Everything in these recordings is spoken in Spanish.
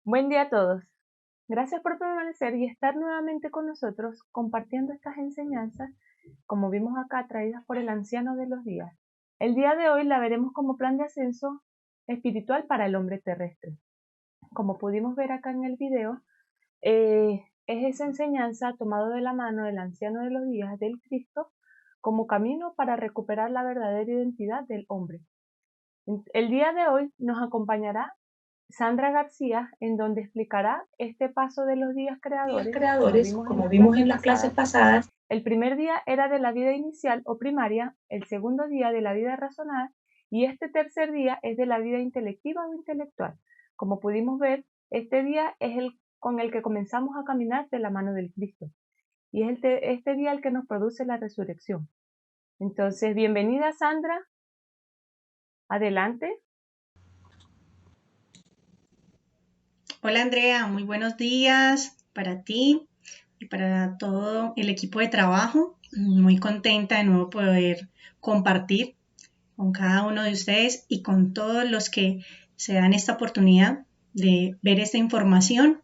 Buen día a todos. Gracias por permanecer y estar nuevamente con nosotros compartiendo estas enseñanzas, como vimos acá, traídas por el anciano de los días. El día de hoy la veremos como plan de ascenso espiritual para el hombre terrestre. Como pudimos ver acá en el video, es esa enseñanza tomada de la mano del anciano de los días del Cristo como camino para recuperar la verdadera identidad del hombre. El día de hoy nos acompañará Sandra García, en donde explicará este paso de los días creadores, como Creadores, vimos en como las vimos clases en las clases pasadas. pasadas. El primer día era de la vida inicial o primaria, el segundo día de la vida razonal y este tercer día es de la vida intelectiva o intelectual. Como pudimos ver, este día es el con el que comenzamos a caminar de la mano del Cristo y es este día el que nos produce la resurrección. Entonces, bienvenida Sandra, adelante. Hola Andrea, muy buenos días para ti y para todo el equipo de trabajo. Muy contenta de nuevo poder compartir con cada uno de ustedes y con todos los que se dan esta oportunidad de ver esta información.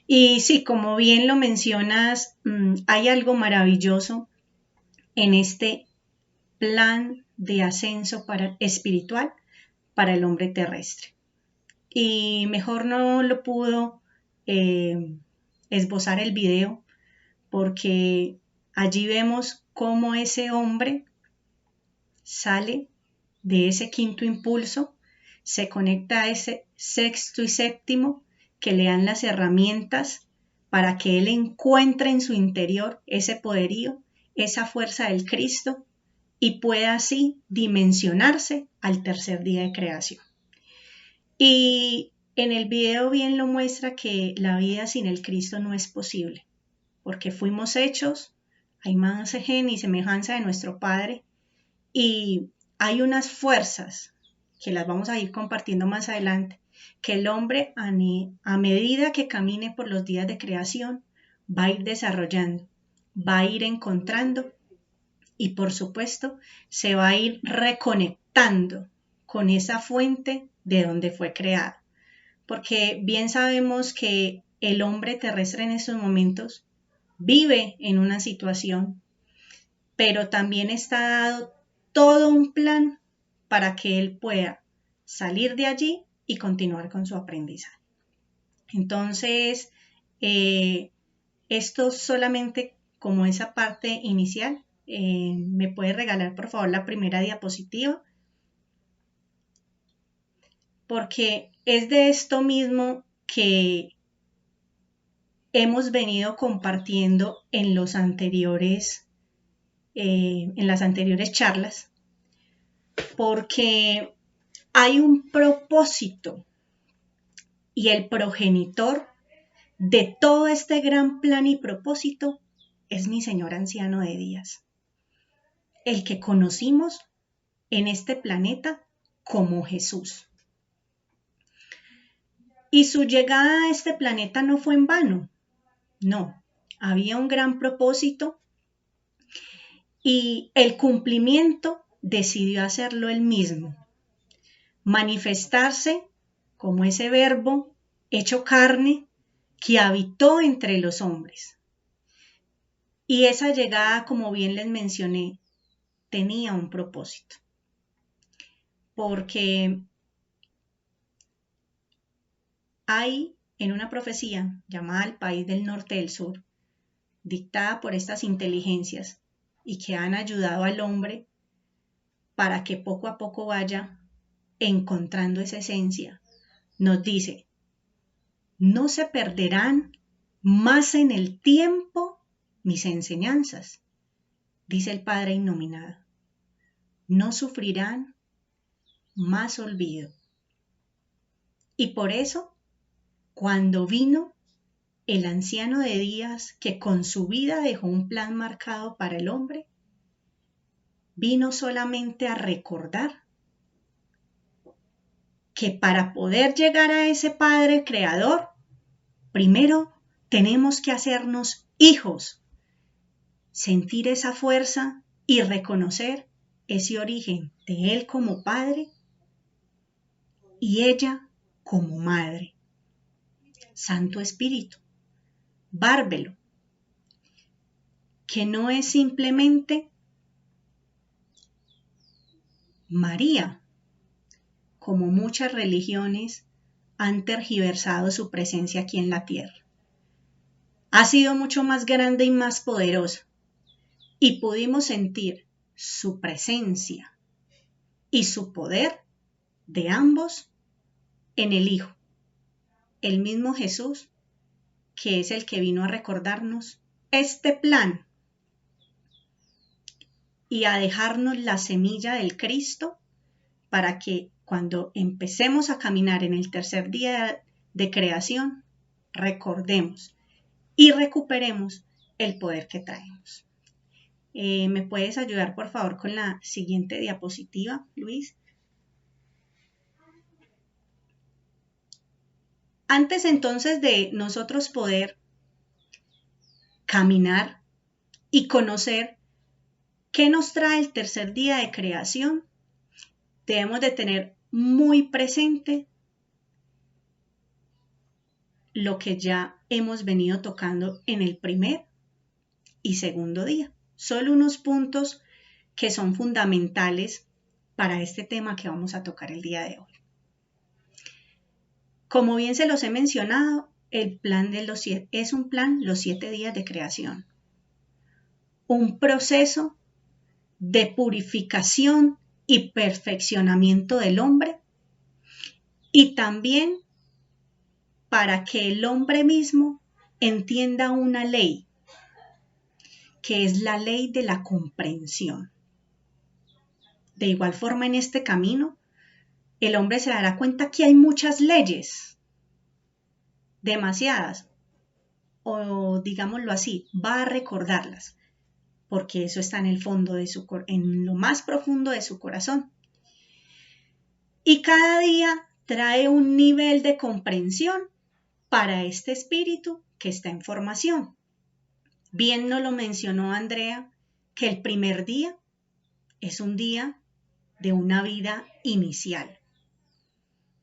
Y sí, como bien lo mencionas, hay algo maravilloso en este plan de ascenso espiritual para el hombre terrestre. Y mejor no lo pudo eh, esbozar el video porque allí vemos cómo ese hombre sale de ese quinto impulso, se conecta a ese sexto y séptimo que le dan las herramientas para que él encuentre en su interior ese poderío, esa fuerza del Cristo y pueda así dimensionarse al tercer día de creación. Y en el video bien lo muestra que la vida sin el Cristo no es posible, porque fuimos hechos a imagen y semejanza de nuestro Padre y hay unas fuerzas que las vamos a ir compartiendo más adelante, que el hombre a medida que camine por los días de creación va a ir desarrollando, va a ir encontrando y por supuesto se va a ir reconectando con esa fuente de donde fue creado. Porque bien sabemos que el hombre terrestre en estos momentos vive en una situación, pero también está dado todo un plan para que él pueda salir de allí y continuar con su aprendizaje. Entonces, eh, esto solamente como esa parte inicial. ¿Me puede regalar por favor la primera diapositiva? Porque es de esto mismo que hemos venido compartiendo en en las anteriores charlas, porque hay un propósito y el progenitor de todo este gran plan y propósito es mi señor anciano de días, el que conocimos en este planeta como Jesús. Y su llegada a este planeta no fue en vano, no, había un gran propósito y el cumplimiento decidió hacerlo él mismo, manifestarse como ese verbo hecho carne que habitó entre los hombres. Y esa llegada, como bien les mencioné, tenía un propósito, porque hay en una profecía llamada El País del Norte y del Sur, dictada por estas inteligencias y que han ayudado al hombre para que poco a poco vaya encontrando esa esencia, nos dice, no se perderán más en el tiempo mis enseñanzas, dice el Padre Innominado, no sufrirán más olvido. Y por eso, cuando vino el anciano de días que con su vida dejó un plan marcado para el hombre, vino solamente a recordar que para poder llegar a ese Padre Creador, primero tenemos que hacernos hijos, sentir esa fuerza y reconocer ese origen de Él como Padre y ella como Madre. Santo Espíritu, bárbelo, que no es simplemente María, como muchas religiones han tergiversado su presencia aquí en la tierra. Ha sido mucho más grande y más poderosa, y pudimos sentir su presencia y su poder de ambos en el Hijo, el mismo Jesús, que es el que vino a recordarnos este plan y a dejarnos la semilla del Cristo para que cuando empecemos a caminar en el tercer día de creación, recordemos y recuperemos el poder que traemos. ¿Me puedes ayudar, por favor, con la siguiente diapositiva, Luis? Antes entonces de nosotros poder caminar y conocer qué nos trae el tercer día de creación, debemos de tener muy presente lo que ya hemos venido tocando en el primer y segundo día. Solo unos puntos que son fundamentales para este tema que vamos a tocar el día de hoy. Como bien se los he mencionado, el plan de los 7 es un plan, los 7 días de creación. Un proceso de purificación y perfeccionamiento del hombre y también para que el hombre mismo entienda una ley, que es la ley de la comprensión. De igual forma, en este camino, el hombre se dará cuenta que hay muchas leyes, demasiadas, o digámoslo así, va a recordarlas, porque eso está en el fondo de en lo más profundo de su corazón. Y cada día trae un nivel de comprensión para este espíritu que está en formación. Bien nos lo mencionó Andrea, que el primer día es un día de una vida inicial.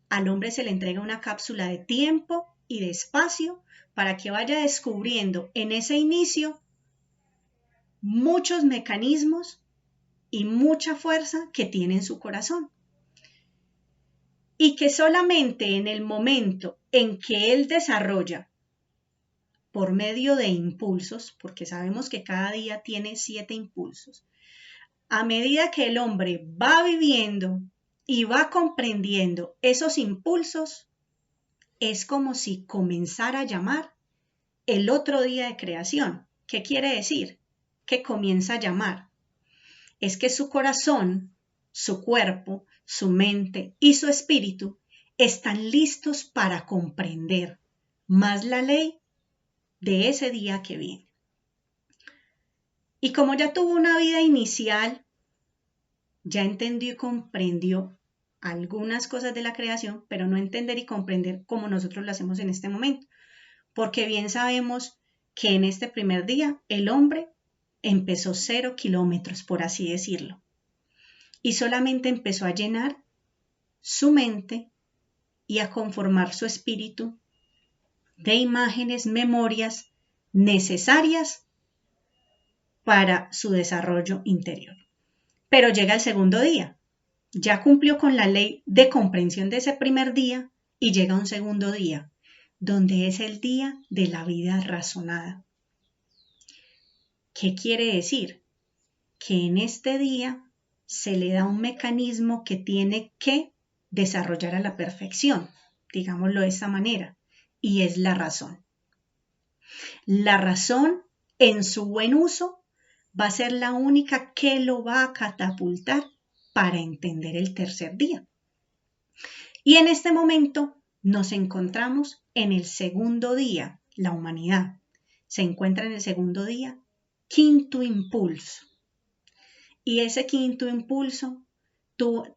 Al hombre se le entrega una cápsula de tiempo y de espacio para que vaya descubriendo en ese inicio muchos mecanismos y mucha fuerza que tiene en su corazón. Y que solamente en el momento en que él desarrolla por medio de impulsos, porque sabemos que cada día tiene 7 impulsos, a medida que el hombre va viviendo y va comprendiendo esos impulsos, es como si comenzara a llamar el otro día de creación. ¿Qué quiere decir? Que comienza a llamar. Es que su corazón, su cuerpo, su mente y su espíritu están listos para comprender más la ley de ese día que viene. Y como ya tuvo una vida inicial, ya entendió y comprendió algunas cosas de la creación, pero no entender y comprender como nosotros lo hacemos en este momento. Porque bien sabemos que en este primer día el hombre empezó 0 kilómetros, por así decirlo, y solamente empezó a llenar su mente y a conformar su espíritu de imágenes, memorias necesarias para su desarrollo interior. Pero llega el segundo día, ya cumplió con la ley de comprensión de ese primer día y llega un segundo día, donde es el día de la vida razonada. ¿Qué quiere decir? Que en este día se le da un mecanismo que tiene que desarrollar a la perfección, digámoslo de esta manera, y es la razón. La razón, en su buen uso, va a ser la única que lo va a catapultar para entender el tercer día. Y en este momento nos encontramos en el segundo día, la humanidad se encuentra en el segundo día, quinto impulso. Y ese quinto impulso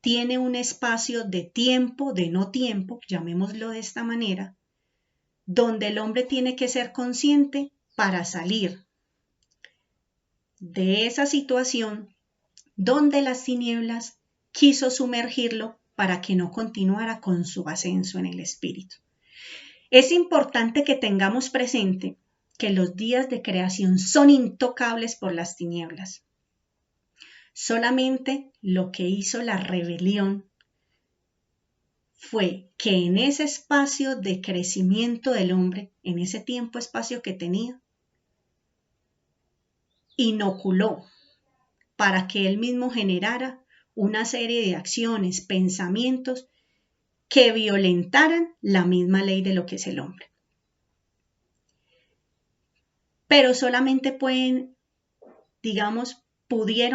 tiene un espacio de tiempo, de no tiempo, llamémoslo de esta manera, donde el hombre tiene que ser consciente para salir de esa situación donde las tinieblas quiso sumergirlo para que no continuara con su ascenso en el espíritu. Es importante que tengamos presente que los días de creación son intocables por las tinieblas. Solamente lo que hizo la rebelión fue que en ese espacio de crecimiento del hombre, en ese tiempo, espacio que tenía, inoculó para que él mismo generara una serie de acciones, pensamientos que violentaran la misma ley de lo que es el hombre. Pero solamente pudieron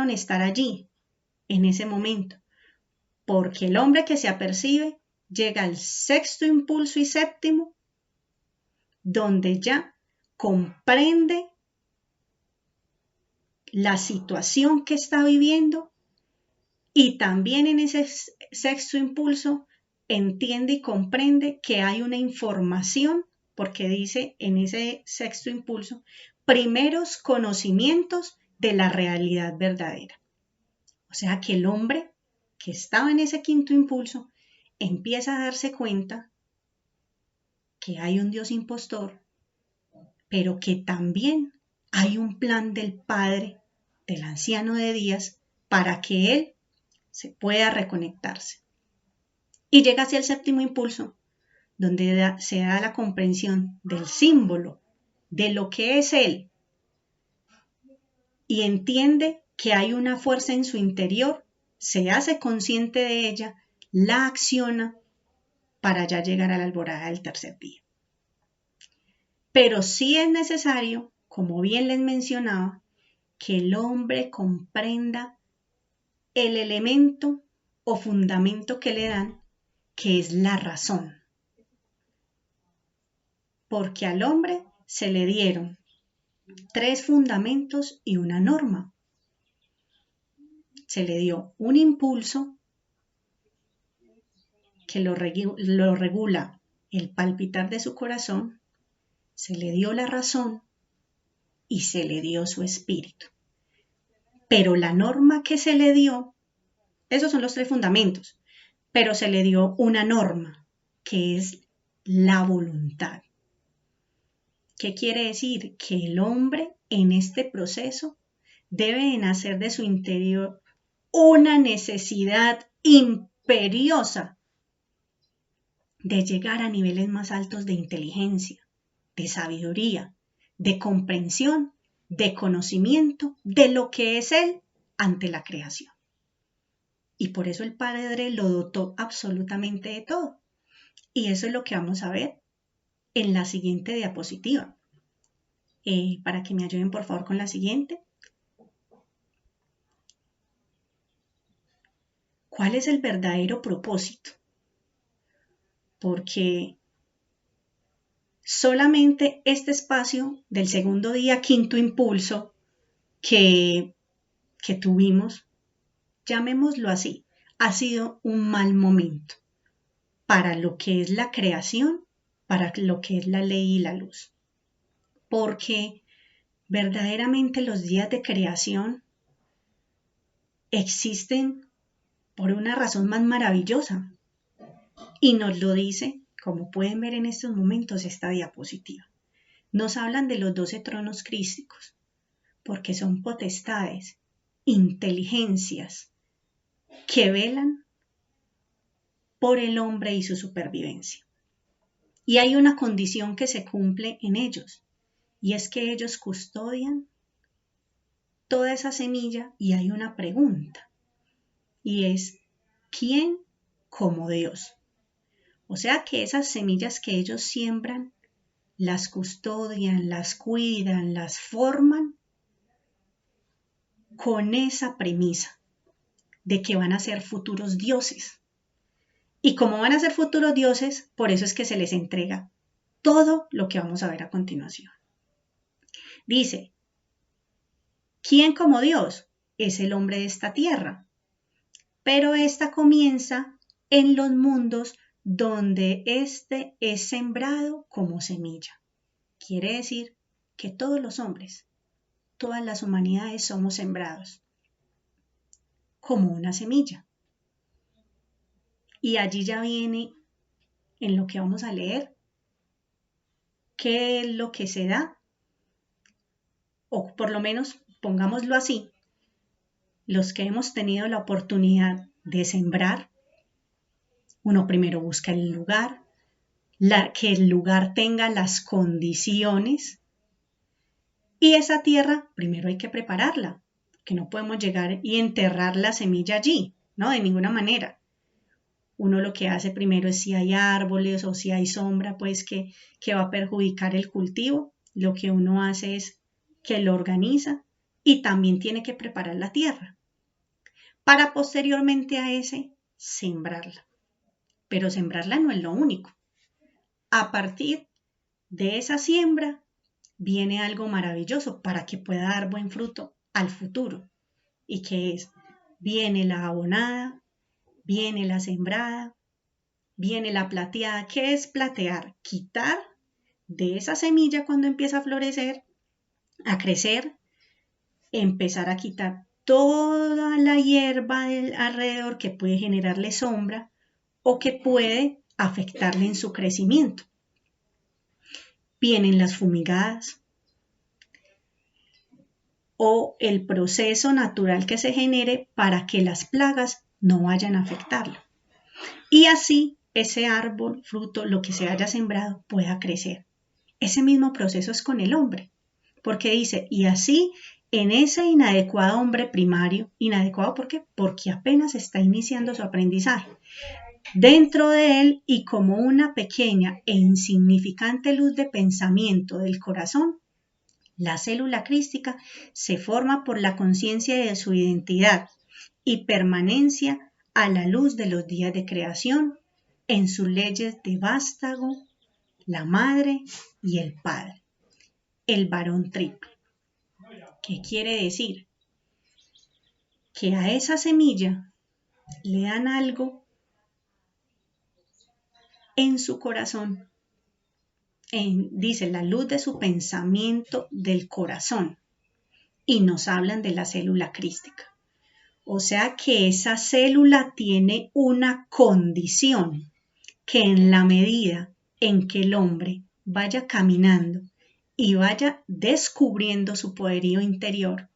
estar allí en ese momento, porque el hombre que se apercibe llega al sexto impulso y séptimo, donde ya comprende la situación que está viviendo y también en ese sexto impulso entiende y comprende que hay una información, porque dice en ese sexto impulso, primeros conocimientos de la realidad verdadera. O sea que el hombre que estaba en ese quinto impulso empieza a darse cuenta que hay un Dios impostor, pero que también hay un plan del Padre, del anciano de días, para que él se pueda reconectarse. Y llega hacia el séptimo impulso, donde se da la comprensión del símbolo, de lo que es él, y entiende que hay una fuerza en su interior, se hace consciente de ella, la acciona para ya llegar a la alborada del tercer día. Pero sí es necesario, como bien les mencionaba, que el hombre comprenda el elemento o fundamento que le dan, que es la razón. Porque al hombre se le dieron 3 fundamentos y una norma. Se le dio un impulso que lo regula el palpitar de su corazón, se le dio la razón y se le dio su espíritu. Pero la norma que se le dio, esos son los 3 fundamentos, pero se le dio una norma que es la voluntad. ¿Qué quiere decir? Que el hombre en este proceso debe nacer de su interior una necesidad imperiosa de llegar a niveles más altos de inteligencia, de sabiduría, de comprensión, de conocimiento de lo que es él ante la creación. Y por eso el Padre lo dotó absolutamente de todo. Y eso es lo que vamos a ver en la siguiente diapositiva. Para que me ayuden por favor con la siguiente. ¿Cuál es el verdadero propósito? Porque solamente este espacio del segundo día, quinto impulso que tuvimos, llamémoslo así, ha sido un mal momento para lo que es la creación, para lo que es la ley y la luz. Porque verdaderamente los días de creación existen por una razón más maravillosa. Y nos lo dice, como pueden ver en estos momentos, esta diapositiva. Nos hablan de los 12 tronos crísticos, porque son potestades, inteligencias, que velan por el hombre y su supervivencia. Y hay una condición que se cumple en ellos, y es que ellos custodian toda esa semilla y hay una pregunta, y es, ¿quién como Dios? O sea que esas semillas que ellos siembran, las custodian, las cuidan, las forman con esa premisa de que van a ser futuros dioses. Y como van a ser futuros dioses, por eso es que se les entrega todo lo que vamos a ver a continuación. Dice, ¿quién como Dios? Es el hombre de esta tierra. Pero esta comienza en los mundos donde éste es sembrado como semilla. Quiere decir que todos los hombres, todas las humanidades somos sembrados como una semilla. Y allí ya viene, en lo que vamos a leer, ¿qué es lo que se da? O por lo menos, pongámoslo así, los que hemos tenido la oportunidad de sembrar, uno primero busca el lugar, que el lugar tenga las condiciones y esa tierra primero hay que prepararla, que no podemos llegar y enterrar la semilla allí, ¿no? De ninguna manera. Uno lo que hace primero es si hay árboles o si hay sombra, pues que va a perjudicar el cultivo, lo que uno hace es que lo organiza y también tiene que preparar la tierra para posteriormente a ese sembrarla. Pero sembrarla no es lo único. A partir de esa siembra viene algo maravilloso para que pueda dar buen fruto al futuro. ¿Y qué es? Viene la abonada, viene la sembrada, viene la plateada. ¿Qué es platear? Quitar de esa semilla cuando empieza a florecer, a crecer, empezar a quitar toda la hierba alrededor que puede generarle sombra o que puede afectarle en su crecimiento. Vienen las fumigadas o el proceso natural que se genere para que las plagas no vayan a afectarlo. Y así ese árbol, fruto, lo que se haya sembrado pueda crecer. Ese mismo proceso es con el hombre, porque dice, y así en ese inadecuado hombre primario, inadecuado ¿por qué? Porque apenas está iniciando su aprendizaje. Dentro de él y como una pequeña e insignificante luz de pensamiento del corazón, la célula crística se forma por la conciencia de su identidad y permanencia a la luz de los días de creación en sus leyes de vástago, la madre y el padre, el varón triple. ¿Qué quiere decir? Que a esa semilla le dan algo en su corazón, dice la luz de su pensamiento del corazón, y nos hablan de la célula crística. O sea que esa célula tiene una condición que en la medida en que el hombre vaya caminando y vaya descubriendo su poderío interior,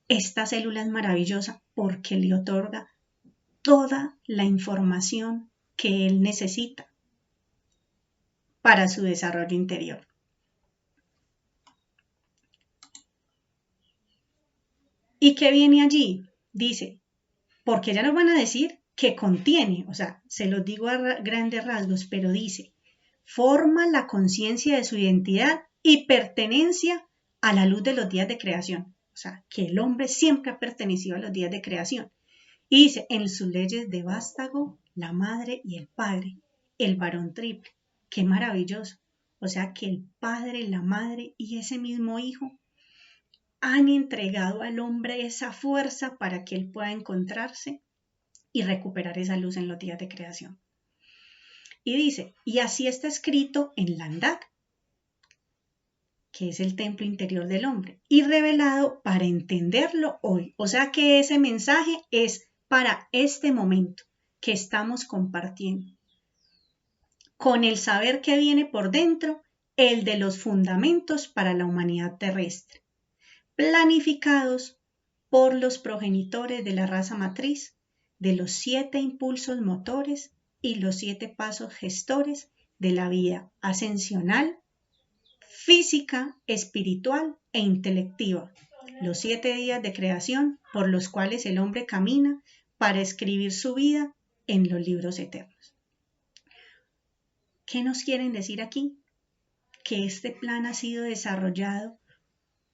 esta célula es maravillosa porque le otorga toda la información que él necesita para su desarrollo interior. ¿Y qué viene allí? Dice, porque ya nos van a decir que contiene, o sea, se los digo a grandes rasgos, pero dice, forma la conciencia de su identidad y pertenencia a la luz de los días de creación. O sea, que el hombre siempre ha pertenecido a los días de creación. Y dice, en sus leyes de vástago, la madre y el padre, el varón triple. ¡Qué maravilloso! O sea, que el padre, la madre y ese mismo hijo han entregado al hombre esa fuerza para que él pueda encontrarse y recuperar esa luz en los días de creación. Y dice, y así está escrito en Landak, que es el templo interior del hombre, y revelado para entenderlo hoy. O sea que ese mensaje es para este momento que estamos compartiendo, con el saber que viene por dentro, el de los fundamentos para la humanidad terrestre, planificados por los progenitores de la raza matriz, de los 7 impulsos motores y los 7 pasos gestores de la vida ascensional, física, espiritual e intelectiva, los 7 días de creación por los cuales el hombre camina para escribir su vida en los libros eternos. ¿Qué nos quieren decir aquí? Que este plan ha sido desarrollado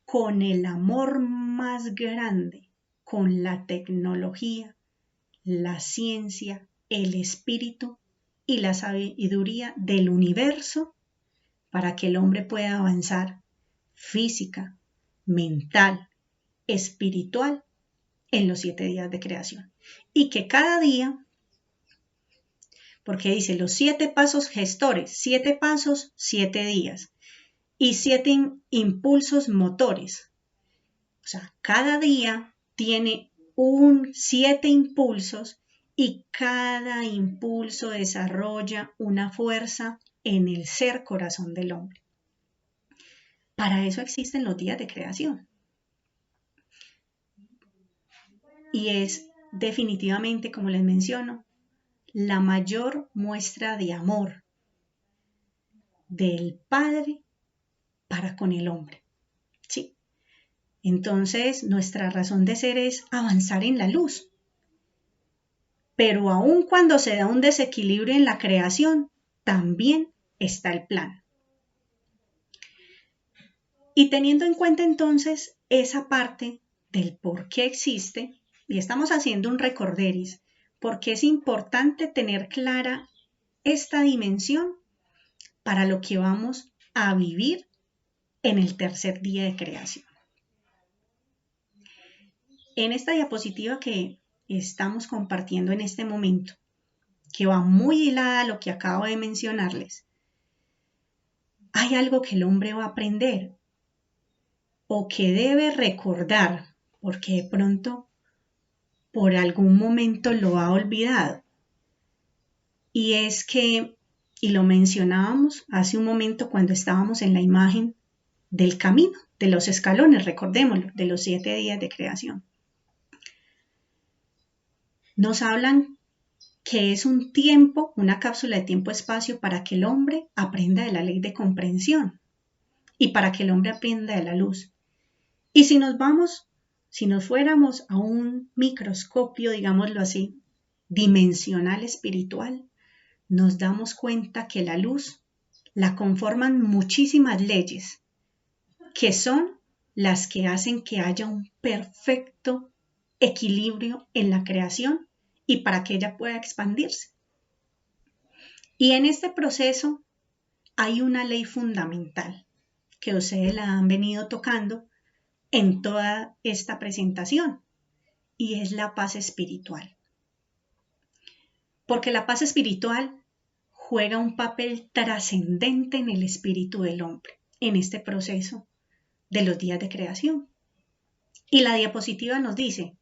con el amor más grande, con la tecnología, la ciencia, el espíritu y la sabiduría del universo para que el hombre pueda avanzar física, mental, espiritual en los 7 días de creación. Y que cada día, porque dice los 7 pasos gestores, 7 pasos, 7 días y 7 impulsos motores. O sea, cada día tiene 7 impulsos y cada impulso desarrolla una fuerza en el ser corazón del hombre. Para eso existen los días de creación. Y es definitivamente, como les menciono, la mayor muestra de amor del Padre para con el hombre. ¿Sí? Entonces, nuestra razón de ser es avanzar en la luz. Pero aun cuando se da un desequilibrio en la creación, también está el plan. Y teniendo en cuenta entonces esa parte del por qué existe, y estamos haciendo un recorderis, porque es importante tener clara esta dimensión para lo que vamos a vivir en el tercer día de creación. En esta diapositiva que estamos compartiendo en este momento, que va muy hilada a lo que acabo de mencionarles, hay algo que el hombre va a aprender o que debe recordar, porque de pronto por algún momento lo ha olvidado. Y es que, y lo mencionábamos hace un momento cuando estábamos en la imagen del camino, de los escalones, recordémoslo, de los 7 días de creación. Nos hablan que es un tiempo, una cápsula de tiempo-espacio para que el hombre aprenda de la ley de comprensión y para que el hombre aprenda de la luz. Y si nos fuéramos a un microscopio, digámoslo así, dimensional espiritual, nos damos cuenta que la luz la conforman muchísimas leyes, que son las que hacen que haya un perfecto equilibrio en la creación y para que ella pueda expandirse. Y en este proceso hay una ley fundamental que ustedes la han venido tocando en toda esta presentación, y es la paz espiritual. Porque la paz espiritual juega un papel trascendente en el espíritu del hombre, en este proceso de los días de creación. Y la diapositiva nos dice,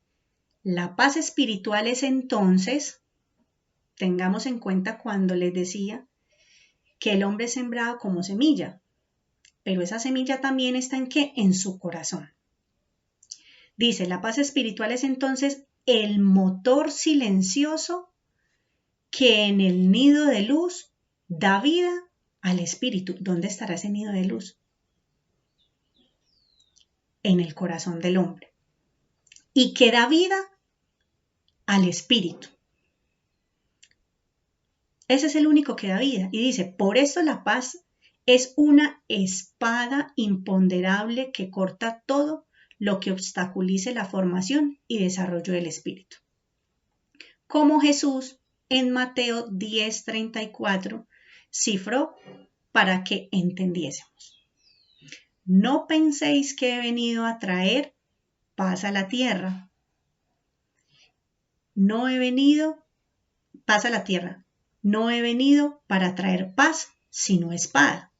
la paz espiritual es entonces, tengamos en cuenta cuando les decía que el hombre es sembrado como semilla, pero esa semilla también está ¿en qué? En su corazón. Dice, la paz espiritual es entonces el motor silencioso que en el nido de luz da vida al espíritu. ¿Dónde estará ese nido de luz? En el corazón del hombre. Y que da vida al espíritu. Ese es el único que da vida. Y dice, por eso la paz es una espada imponderable que corta todo lo que obstaculice la formación y desarrollo del espíritu. Como Jesús en Mateo 10:34 cifró para que entendiésemos. No penséis que he venido a traer paz a la tierra. No he venido, paz a la tierra. No he venido para traer paz, sino espada.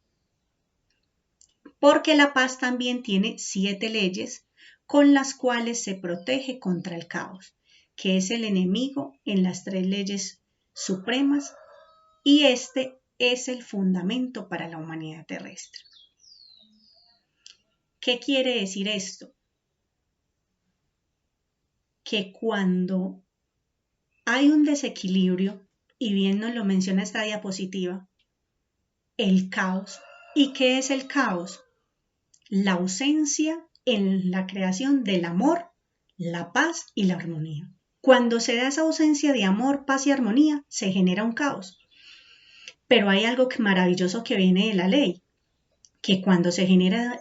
Porque la paz también tiene 7 leyes con las cuales se protege contra el caos, que es el enemigo en las 3 leyes supremas, y este es el fundamento para la humanidad terrestre. ¿Qué quiere decir esto? Que cuando hay un desequilibrio, y bien nos lo menciona esta diapositiva, el caos. ¿Y qué es el caos? La ausencia en la creación del amor, la paz y la armonía. Cuando se da esa ausencia de amor, paz y armonía, se genera un caos. Pero hay algo maravilloso que viene de la ley, que cuando se genera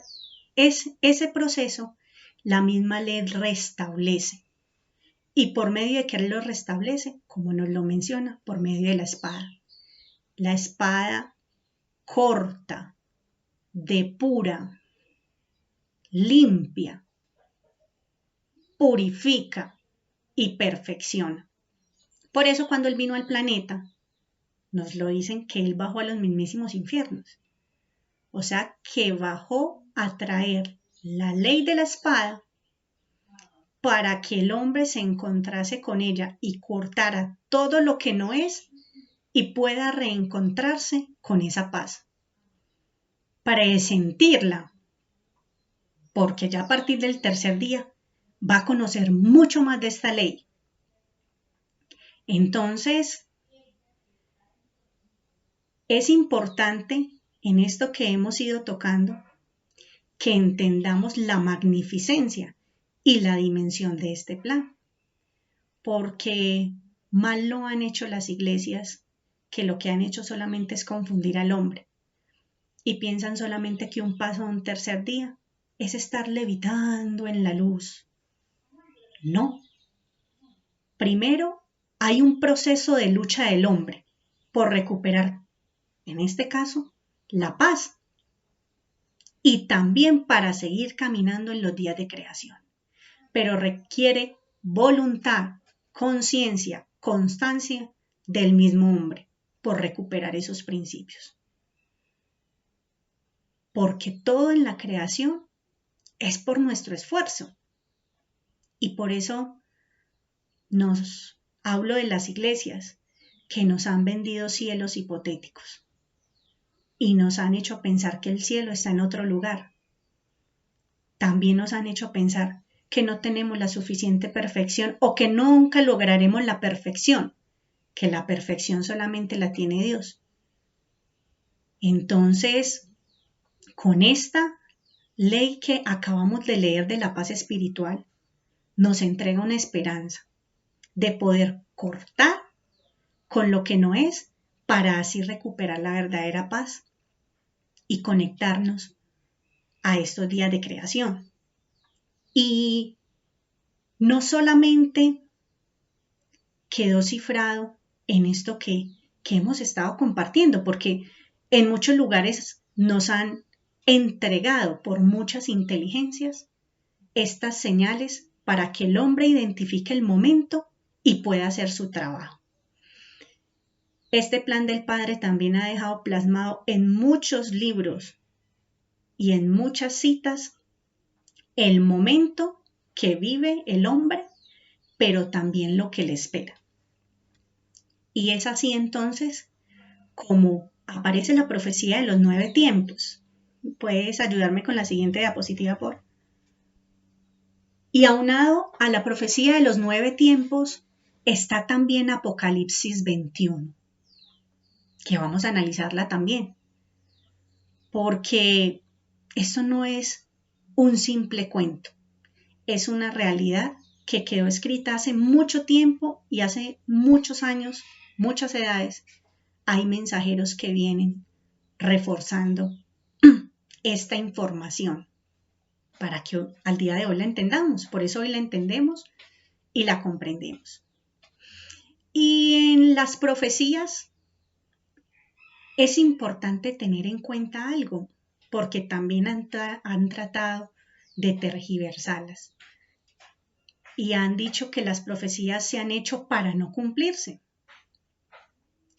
ese proceso, la misma ley restablece. Y por medio de que él lo restablece, como nos lo menciona, por medio de la espada. La espada corta, depura, limpia, purifica y perfecciona. Por eso cuando él vino al planeta, nos lo dicen que él bajó a los mismísimos infiernos. O sea, que bajó a traer la ley de la espada para que el hombre se encontrase con ella y cortara todo lo que no es y pueda reencontrarse con esa paz. Para sentirla, porque ya a partir del tercer día va a conocer mucho más de esta ley. Entonces, es importante en esto que hemos ido tocando que entendamos la magnificencia y la dimensión de este plan, porque mal lo han hecho las iglesias, que lo que han hecho solamente es confundir al hombre y piensan solamente que un paso a un tercer día es estar levitando en la luz. No. Primero, hay un proceso de lucha del hombre por recuperar, en este caso, la paz y también para seguir caminando en los días de creación. Pero requiere voluntad, conciencia, constancia del mismo hombre por recuperar esos principios. Porque todo en la creación es por nuestro esfuerzo. Y por eso nos hablo de las iglesias que nos han vendido cielos hipotéticos y nos han hecho pensar que el cielo está en otro lugar. También nos han hecho pensar que no tenemos la suficiente perfección o que nunca lograremos la perfección, que la perfección solamente la tiene Dios. Entonces, con esta ley que acabamos de leer de la paz espiritual, nos entrega una esperanza de poder cortar con lo que no es para así recuperar la verdadera paz y conectarnos a estos días de creación. Y no solamente quedó cifrado en esto que hemos estado compartiendo, porque en muchos lugares nos han entregado por muchas inteligencias estas señales para que el hombre identifique el momento y pueda hacer su trabajo. Este plan del Padre también ha dejado plasmado en muchos libros y en muchas citas el momento que vive el hombre, pero también lo que le espera. Y es así entonces como aparece la profecía de los 9 tiempos. ¿Puedes ayudarme con la siguiente diapositiva, por favor? Y aunado a la profecía de los 9 tiempos está también Apocalipsis 21, que vamos a analizarla también, porque eso no es un simple cuento, es una realidad que quedó escrita hace mucho tiempo y hace muchos años, muchas edades. Hay mensajeros que vienen reforzando esta información para que al día de hoy la entendamos. Por eso hoy la entendemos y la comprendemos. Y en las profecías es importante tener en cuenta algo, porque también han tratado de tergiversarlas y han dicho que las profecías se han hecho para no cumplirse.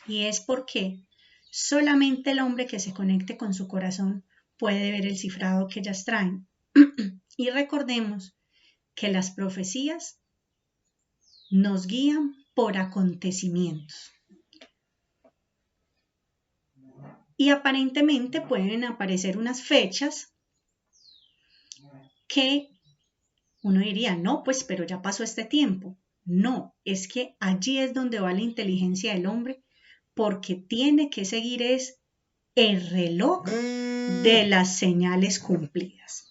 Y es porque solamente el hombre que se conecte con su corazón puede ver el cifrado que ellas traen. Y recordemos que las profecías nos guían por acontecimientos. Y aparentemente pueden aparecer unas fechas que uno diría, no, pues, pero ya pasó este tiempo. No, es que allí es donde va la inteligencia del hombre, porque tiene que seguir es el reloj de las señales cumplidas.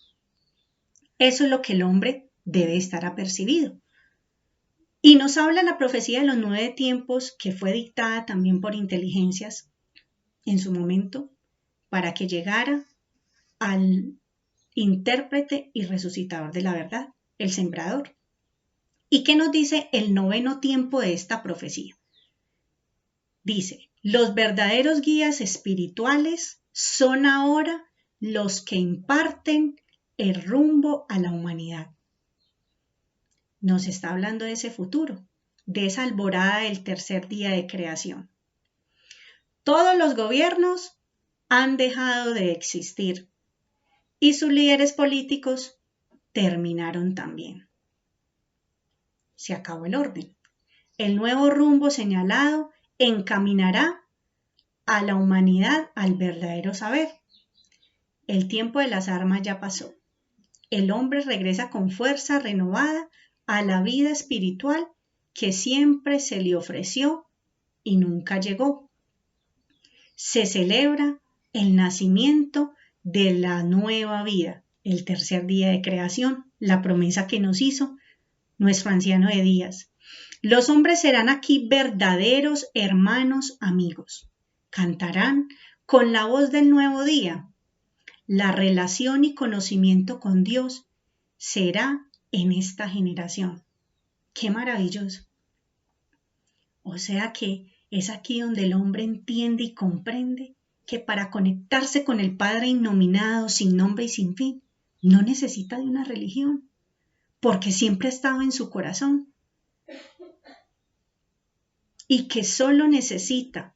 Eso es lo que el hombre debe estar apercibido. Y nos habla la profecía de los 9 tiempos, que fue dictada también por inteligencias en su momento, para que llegara al intérprete y resucitador de la verdad, el sembrador. ¿Y qué nos dice el 9º tiempo de esta profecía? Dice, los verdaderos guías espirituales son ahora los que imparten el rumbo a la humanidad. Nos está hablando de ese futuro, de esa alborada del tercer día de creación. Todos los gobiernos han dejado de existir y sus líderes políticos terminaron también. Se acabó el orden. El nuevo rumbo señalado encaminará a la humanidad al verdadero saber. El tiempo de las armas ya pasó. el hombre regresa con fuerza renovada a la vida espiritual que siempre se le ofreció y nunca llegó. Se celebra el nacimiento de la nueva vida, el tercer día de creación, la promesa que nos hizo nuestro anciano de días. Los hombres serán aquí verdaderos hermanos amigos. Cantarán con la voz del nuevo día. La relación y conocimiento con Dios será en esta generación. ¡Qué maravilloso! O sea que es aquí donde el hombre entiende y comprende que para conectarse con el Padre innominado, sin nombre y sin fin, no necesita de una religión, porque siempre ha estado en su corazón. Y que solo necesita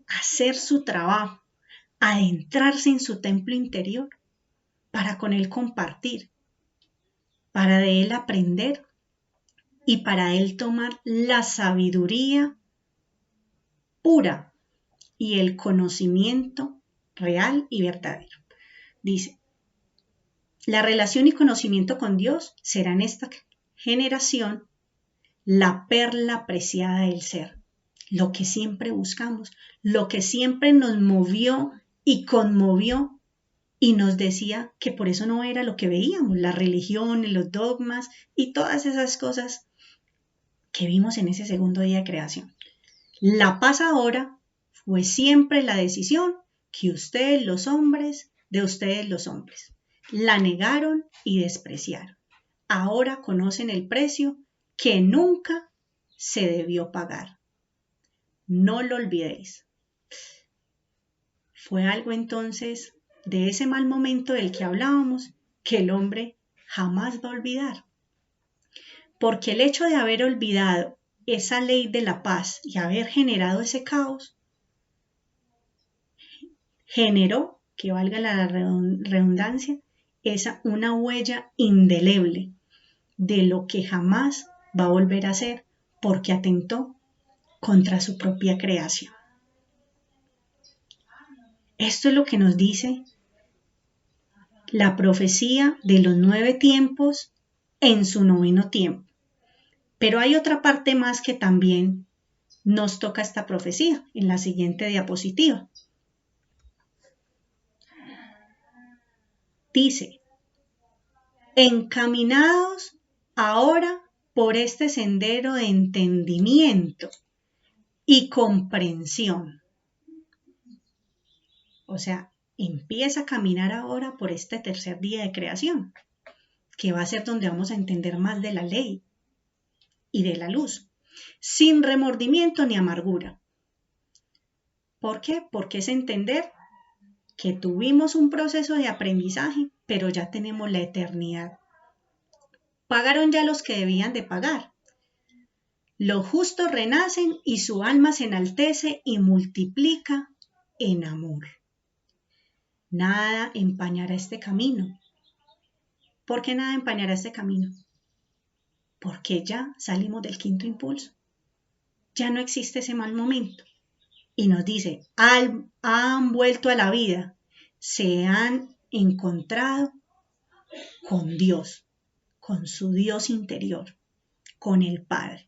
hacer su trabajo, adentrarse en su templo interior para con él compartir, para de él aprender y para él tomar la sabiduría pura y el conocimiento real y verdadero. Dice, la relación y conocimiento con Dios será en esta generación la perla preciada del ser, lo que siempre buscamos, lo que siempre nos movió y conmovió y nos decía que por eso no era lo que veíamos, la religión, los dogmas y todas esas cosas que vimos en ese segundo día de creación. La paz ahora fue siempre la decisión que ustedes los hombres, la negaron y despreciaron. Ahora conocen el precio que nunca se debió pagar. No lo olvidéis. Fue algo entonces de ese mal momento del que hablábamos que el hombre jamás va a olvidar. Porque el hecho de haber olvidado esa ley de la paz y haber generado ese caos, generó, que valga la redundancia, una huella indeleble de lo que jamás va a volver a ser porque atentó contra su propia creación. Esto es lo que nos dice la profecía de los 9 tiempos en su 9º tiempo. Pero hay otra parte más que también nos toca esta profecía en la siguiente diapositiva. Dice, encaminados ahora por este sendero de entendimiento y comprensión. O sea, empieza a caminar ahora por este tercer día de creación, que va a ser donde vamos a entender más de la ley y de la luz, sin remordimiento ni amargura. ¿Por qué? Porque es entender que tuvimos un proceso de aprendizaje, pero ya tenemos la eternidad. Pagaron ya los que debían de pagar. Los justos renacen y su alma se enaltece y multiplica en amor. Nada empañará este camino. ¿Por qué nada empañará este camino? Porque ya salimos del 5º impulso. Ya no existe ese mal momento. Y nos dice, han vuelto a la vida, se han encontrado con Dios, con su Dios interior, con el Padre.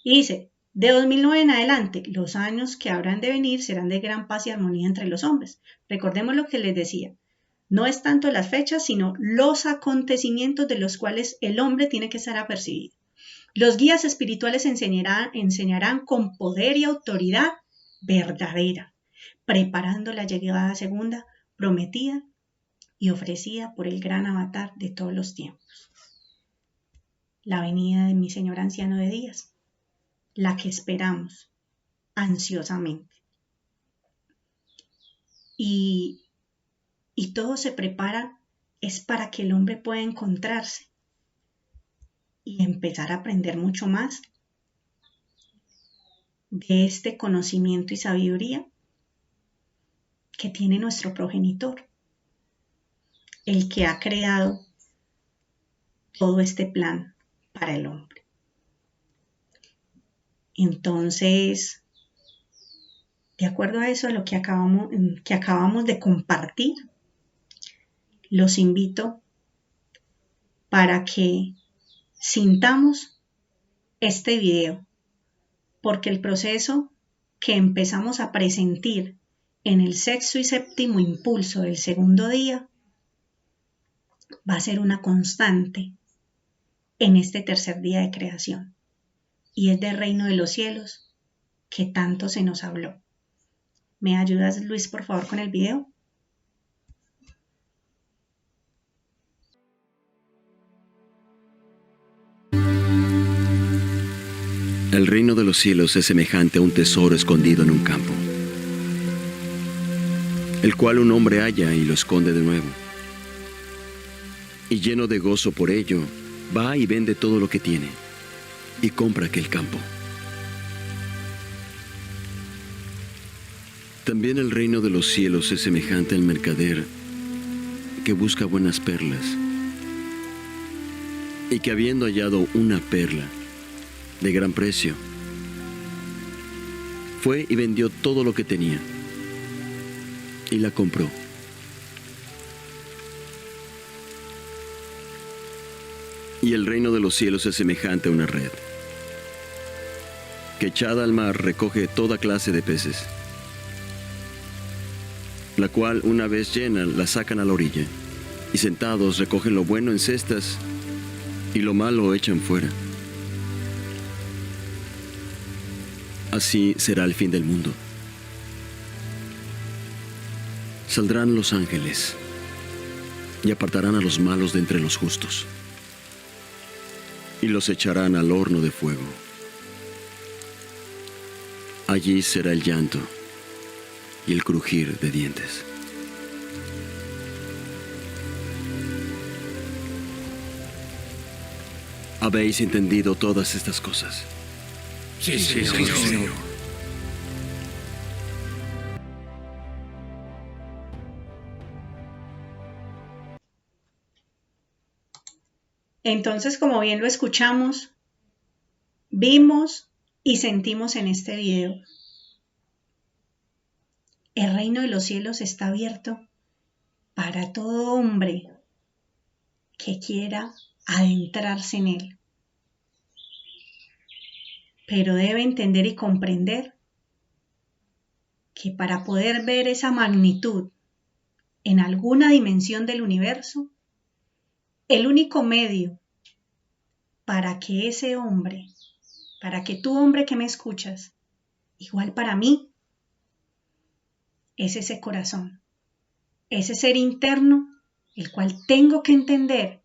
Y dice, de 2009 en adelante, los años que habrán de venir serán de gran paz y armonía entre los hombres. Recordemos lo que les decía, no es tanto las fechas, sino los acontecimientos de los cuales el hombre tiene que estar apercibido. Los guías espirituales enseñarán con poder y autoridad verdadera, preparando la llegada segunda, prometida y ofrecida por el gran avatar de todos los tiempos. La venida de mi Señor anciano de días, la que esperamos ansiosamente. Y todo se prepara es para que el hombre pueda encontrarse y empezar a aprender mucho más de este conocimiento y sabiduría que tiene nuestro progenitor, el que ha creado todo este plan para el hombre. Entonces, de acuerdo a eso, a lo que acabamos de compartir, los invito para que sintamos este video, porque el proceso que empezamos a presentir en el sexto y séptimo impulso del segundo día va a ser una constante en este tercer día de creación, y es del reino de los cielos que tanto se nos habló. ¿Me ayudas, Luis, por favor, con el video? El reino de los cielos es semejante a un tesoro escondido en un campo, el cual un hombre halla y lo esconde de nuevo. Y lleno de gozo por ello, va y vende todo lo que tiene y compra aquel campo. También el reino de los cielos es semejante al mercader que busca buenas perlas, y que habiendo hallado una perla de gran precio, fue y vendió todo lo que tenía y la compró. Y el reino de los cielos es semejante a una red que echada al mar recoge toda clase de peces, la cual una vez llena la sacan a la orilla, y sentados recogen lo bueno en cestas y lo malo echan fuera. Así será el fin del mundo. Saldrán los ángeles y apartarán a los malos de entre los justos, y los echarán al horno de fuego. Allí será el llanto y el crujir de dientes. ¿Habéis entendido todas estas cosas? Sí, Señor. Entonces, como bien lo escuchamos, vimos y sentimos en este video, el reino de los cielos está abierto para todo hombre que quiera adentrarse en él. Pero debe entender y comprender que para poder ver esa magnitud en alguna dimensión del universo, el único medio para que ese hombre, para que tú, hombre que me escuchas, igual para mí, es ese corazón, ese ser interno, el cual tengo que entender,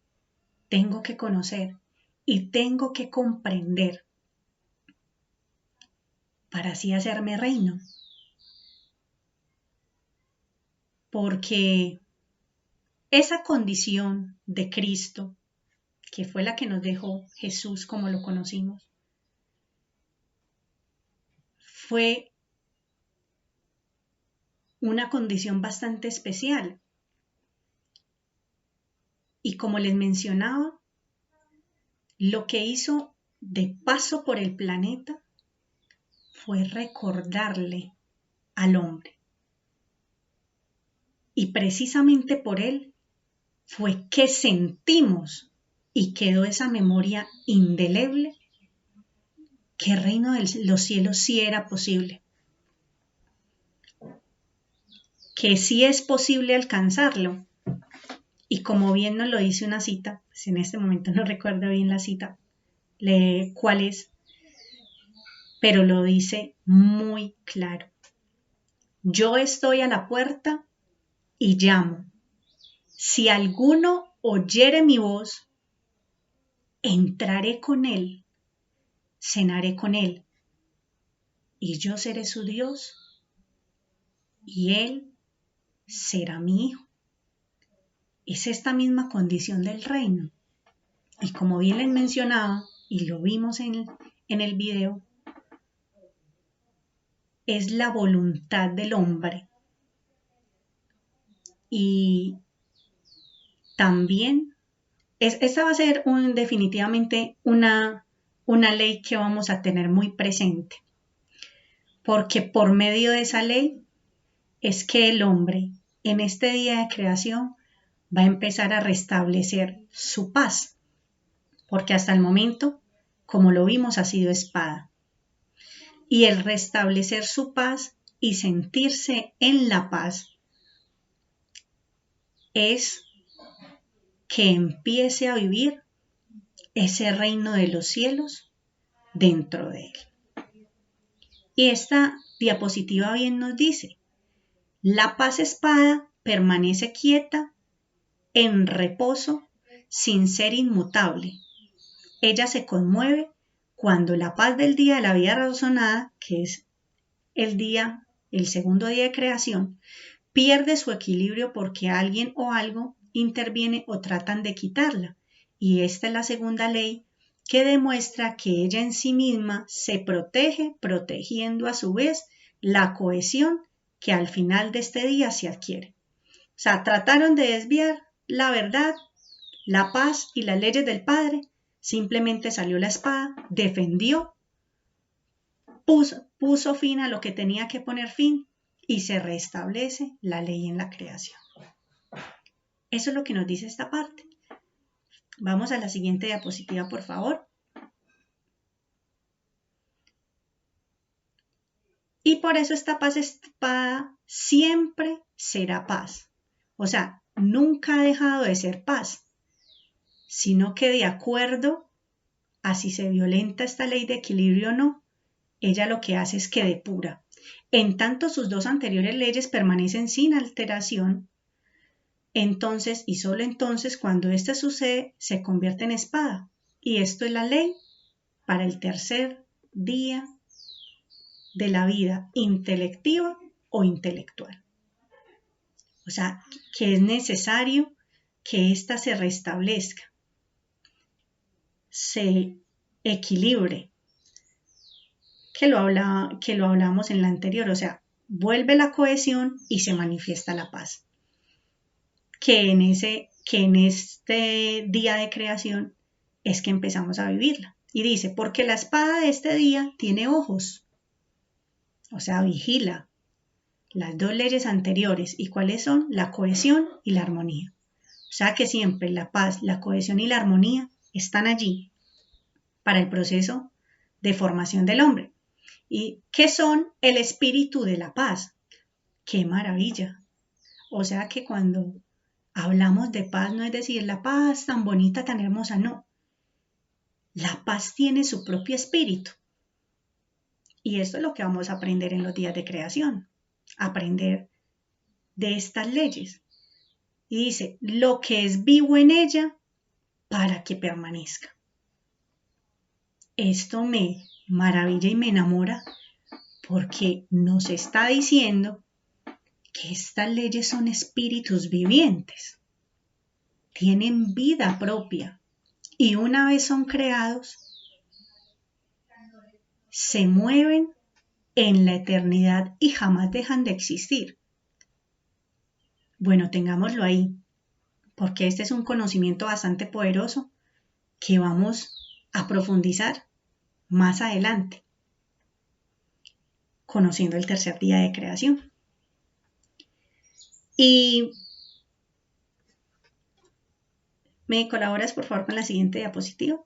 tengo que conocer y tengo que comprender para así hacerme reino. Porque esa condición de Cristo, que fue la que nos dejó Jesús como lo conocimos, fue una condición bastante especial. Y como les mencionaba, lo que hizo de paso por el planeta fue recordarle al hombre. Y precisamente por él fue que sentimos y quedó esa memoria indeleble que el reino de los cielos sí era posible, que sí es posible alcanzarlo. Y como bien nos lo dice una cita, pues en este momento no recuerdo bien la cita, cuál es, pero lo dice muy claro. Yo estoy a la puerta y llamo. Si alguno oyere mi voz, entraré con él, cenaré con él, y yo seré su Dios, y él será mi hijo. Es esta misma condición del reino. Y como bien les mencionaba, y lo vimos en el video, es la voluntad del hombre. Y también, esta va a ser definitivamente una ley que vamos a tener muy presente. Porque por medio de esa ley es que el hombre, en este día de creación, va a empezar a restablecer su paz, porque hasta el momento, como lo vimos, ha sido espada. Y el restablecer su paz y sentirse en la paz es que empiece a vivir ese reino de los cielos dentro de él. Y esta diapositiva bien nos dice, la paz espada permanece quieta, en reposo, sin ser inmutable. Ella se conmueve cuando la paz del día de la vida razonada, que es el segundo día de creación, pierde su equilibrio porque alguien o algo interviene o tratan de quitarla. Y esta es la segunda ley que demuestra que ella en sí misma se protege, protegiendo a su vez la cohesión que al final de este día se adquiere. O sea, trataron de desviar la verdad, la paz y las leyes del Padre. Simplemente salió la espada, defendió, puso fin a lo que tenía que poner fin y se restablece la ley en la creación. Eso es lo que nos dice esta parte. Vamos a la siguiente diapositiva, por favor. Y por eso esta paz espada siempre será paz. O sea, nunca ha dejado de ser paz, sino que de acuerdo a si se violenta esta ley de equilibrio o no, ella lo que hace es que depura. En tanto sus dos anteriores leyes permanecen sin alteración, entonces y solo entonces cuando esto sucede se convierte en espada. Y esto es la ley para el tercer día de la vida intelectiva o intelectual. O sea, que es necesario que ésta se restablezca, se equilibre, que lo hablamos en la anterior, o sea, vuelve la cohesión y se manifiesta la paz. Que en este día de creación es que empezamos a vivirla. Y dice, porque la espada de este día tiene ojos, o sea, vigila las dos leyes anteriores. ¿Y cuáles son? La cohesión y la armonía. O sea que siempre la paz, la cohesión y la armonía están allí para el proceso de formación del hombre. ¿Y qué son el espíritu de la paz? ¡Qué maravilla! O sea que cuando hablamos de paz no es decir la paz tan bonita, tan hermosa, no. La paz tiene su propio espíritu. Y esto es lo que vamos a aprender en los días de creación. Aprender de estas leyes. Y dice, lo que es vivo en ella para que permanezca. Esto me maravilla y me enamora porque nos está diciendo que estas leyes son espíritus vivientes. Tienen vida propia y una vez son creados, se mueven en la eternidad y jamás dejan de existir. Bueno, tengámoslo ahí, porque este es un conocimiento bastante poderoso que vamos a profundizar más adelante, conociendo el tercer día de creación. Y ¿me colaboras por favor con la siguiente diapositiva?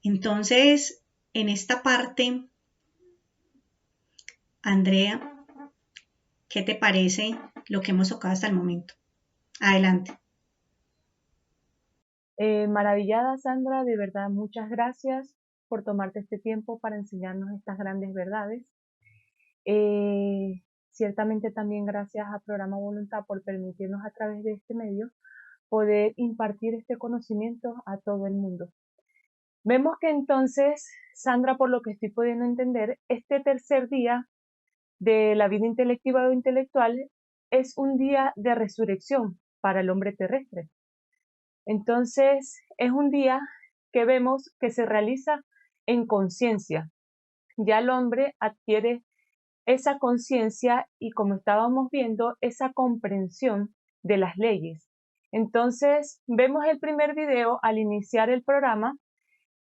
Entonces, en esta parte, Andrea, ¿qué te parece lo que hemos tocado hasta el momento? Adelante. Maravillada, Sandra, de verdad, muchas gracias por tomarte este tiempo para enseñarnos estas grandes verdades. Ciertamente también gracias a Programa Voluntad por permitirnos a través de este medio poder impartir este conocimiento a todo el mundo. Vemos que entonces, Sandra, por lo que estoy pudiendo entender, este tercer día de la vida intelectiva o intelectual es un día de resurrección para el hombre terrestre. Entonces, es un día que vemos que se realiza en conciencia. Ya el hombre adquiere esa conciencia y, como estábamos viendo, esa comprensión de las leyes. Entonces, vemos el primer video al iniciar el programa,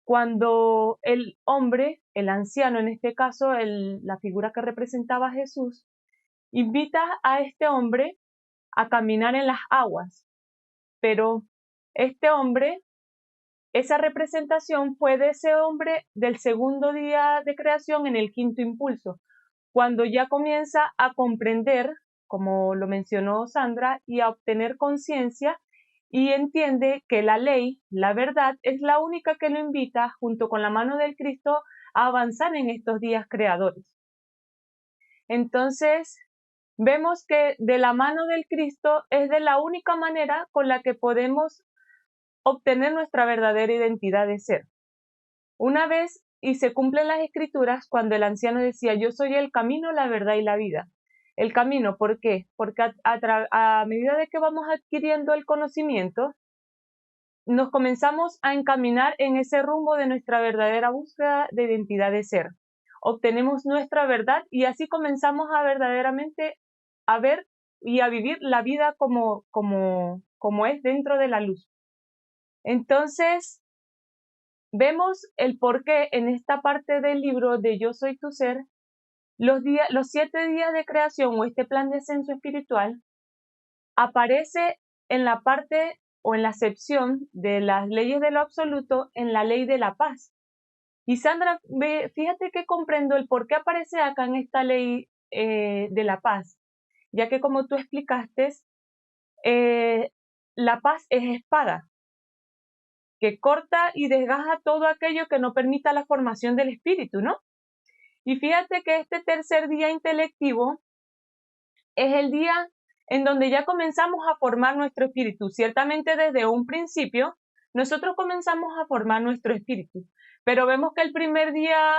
cuando el hombre, el anciano en este caso, la figura que representaba a Jesús, invita a este hombre a caminar en las aguas, pero este hombre, esa representación fue de ese hombre del segundo día de creación en el quinto impulso, cuando ya comienza a comprender, como lo mencionó Sandra, y a obtener conciencia y entiende que la ley, la verdad, es la única que lo invita, junto con la mano del Cristo, a avanzar en estos días creadores. Entonces, vemos que de la mano del Cristo es de la única manera con la que podemos obtener nuestra verdadera identidad de ser. Una vez, y se cumplen las escrituras, cuando el anciano decía, yo soy el camino, la verdad y la vida. El camino, ¿por qué? Porque a medida de que vamos adquiriendo el conocimiento, nos comenzamos a encaminar en ese rumbo de nuestra verdadera búsqueda de identidad de ser. Obtenemos nuestra verdad y así comenzamos a verdaderamente a ver y a vivir la vida como es dentro de la luz. Entonces, vemos el porqué en esta parte del libro de Yo soy tu ser, los 7 días de creación o este plan de ascenso espiritual aparece en la parte o en la acepción de las leyes de lo absoluto en la ley de la paz. Y Sandra, fíjate que comprendo el por qué aparece acá en esta ley de la paz, ya que como tú explicaste, la paz es espada, que corta y desgaja todo aquello que no permita la formación del espíritu, ¿no? Y fíjate que este tercer día intelectivo es el día en donde ya comenzamos a formar nuestro espíritu. Ciertamente desde un principio nosotros comenzamos a formar nuestro espíritu, pero vemos que el primer día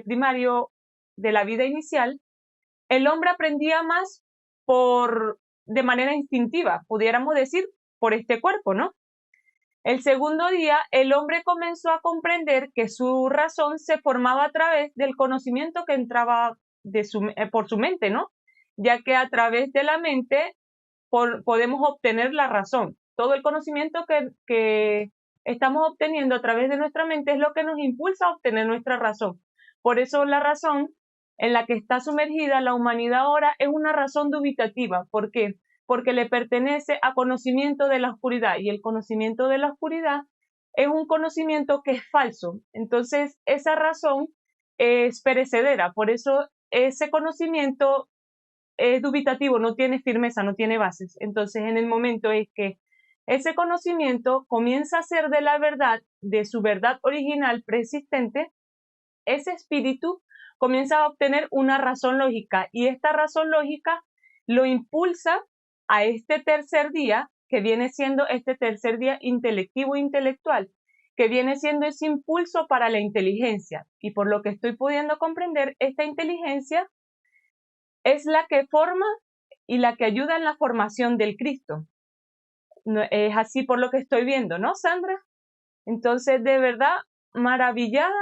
primario de la vida inicial, el hombre aprendía más de manera instintiva, pudiéramos decir, por este cuerpo, ¿no? El segundo día, el hombre comenzó a comprender que su razón se formaba a través del conocimiento que entraba por su mente, ¿no? Ya que a través de la mente podemos obtener la razón. Todo el conocimiento que estamos obteniendo a través de nuestra mente es lo que nos impulsa a obtener nuestra razón. Por eso la razón en la que está sumergida la humanidad ahora es una razón dubitativa. ¿Por qué? Porque le pertenece a conocimiento de la oscuridad, y el conocimiento de la oscuridad es un conocimiento que es falso. Entonces, esa razón es perecedera, por eso ese conocimiento es dubitativo, no tiene firmeza, no tiene bases. Entonces, en el momento es que ese conocimiento comienza a ser de la verdad, de su verdad original preexistente, ese espíritu comienza a obtener una razón lógica, y esta razón lógica lo impulsa a este tercer día, que viene siendo este tercer día intelectivo e intelectual, que viene siendo ese impulso para la inteligencia. Y por lo que estoy pudiendo comprender, esta inteligencia es la que forma y la que ayuda en la formación del Cristo. Es así por lo que estoy viendo, ¿no, Sandra? Entonces, de verdad, maravillada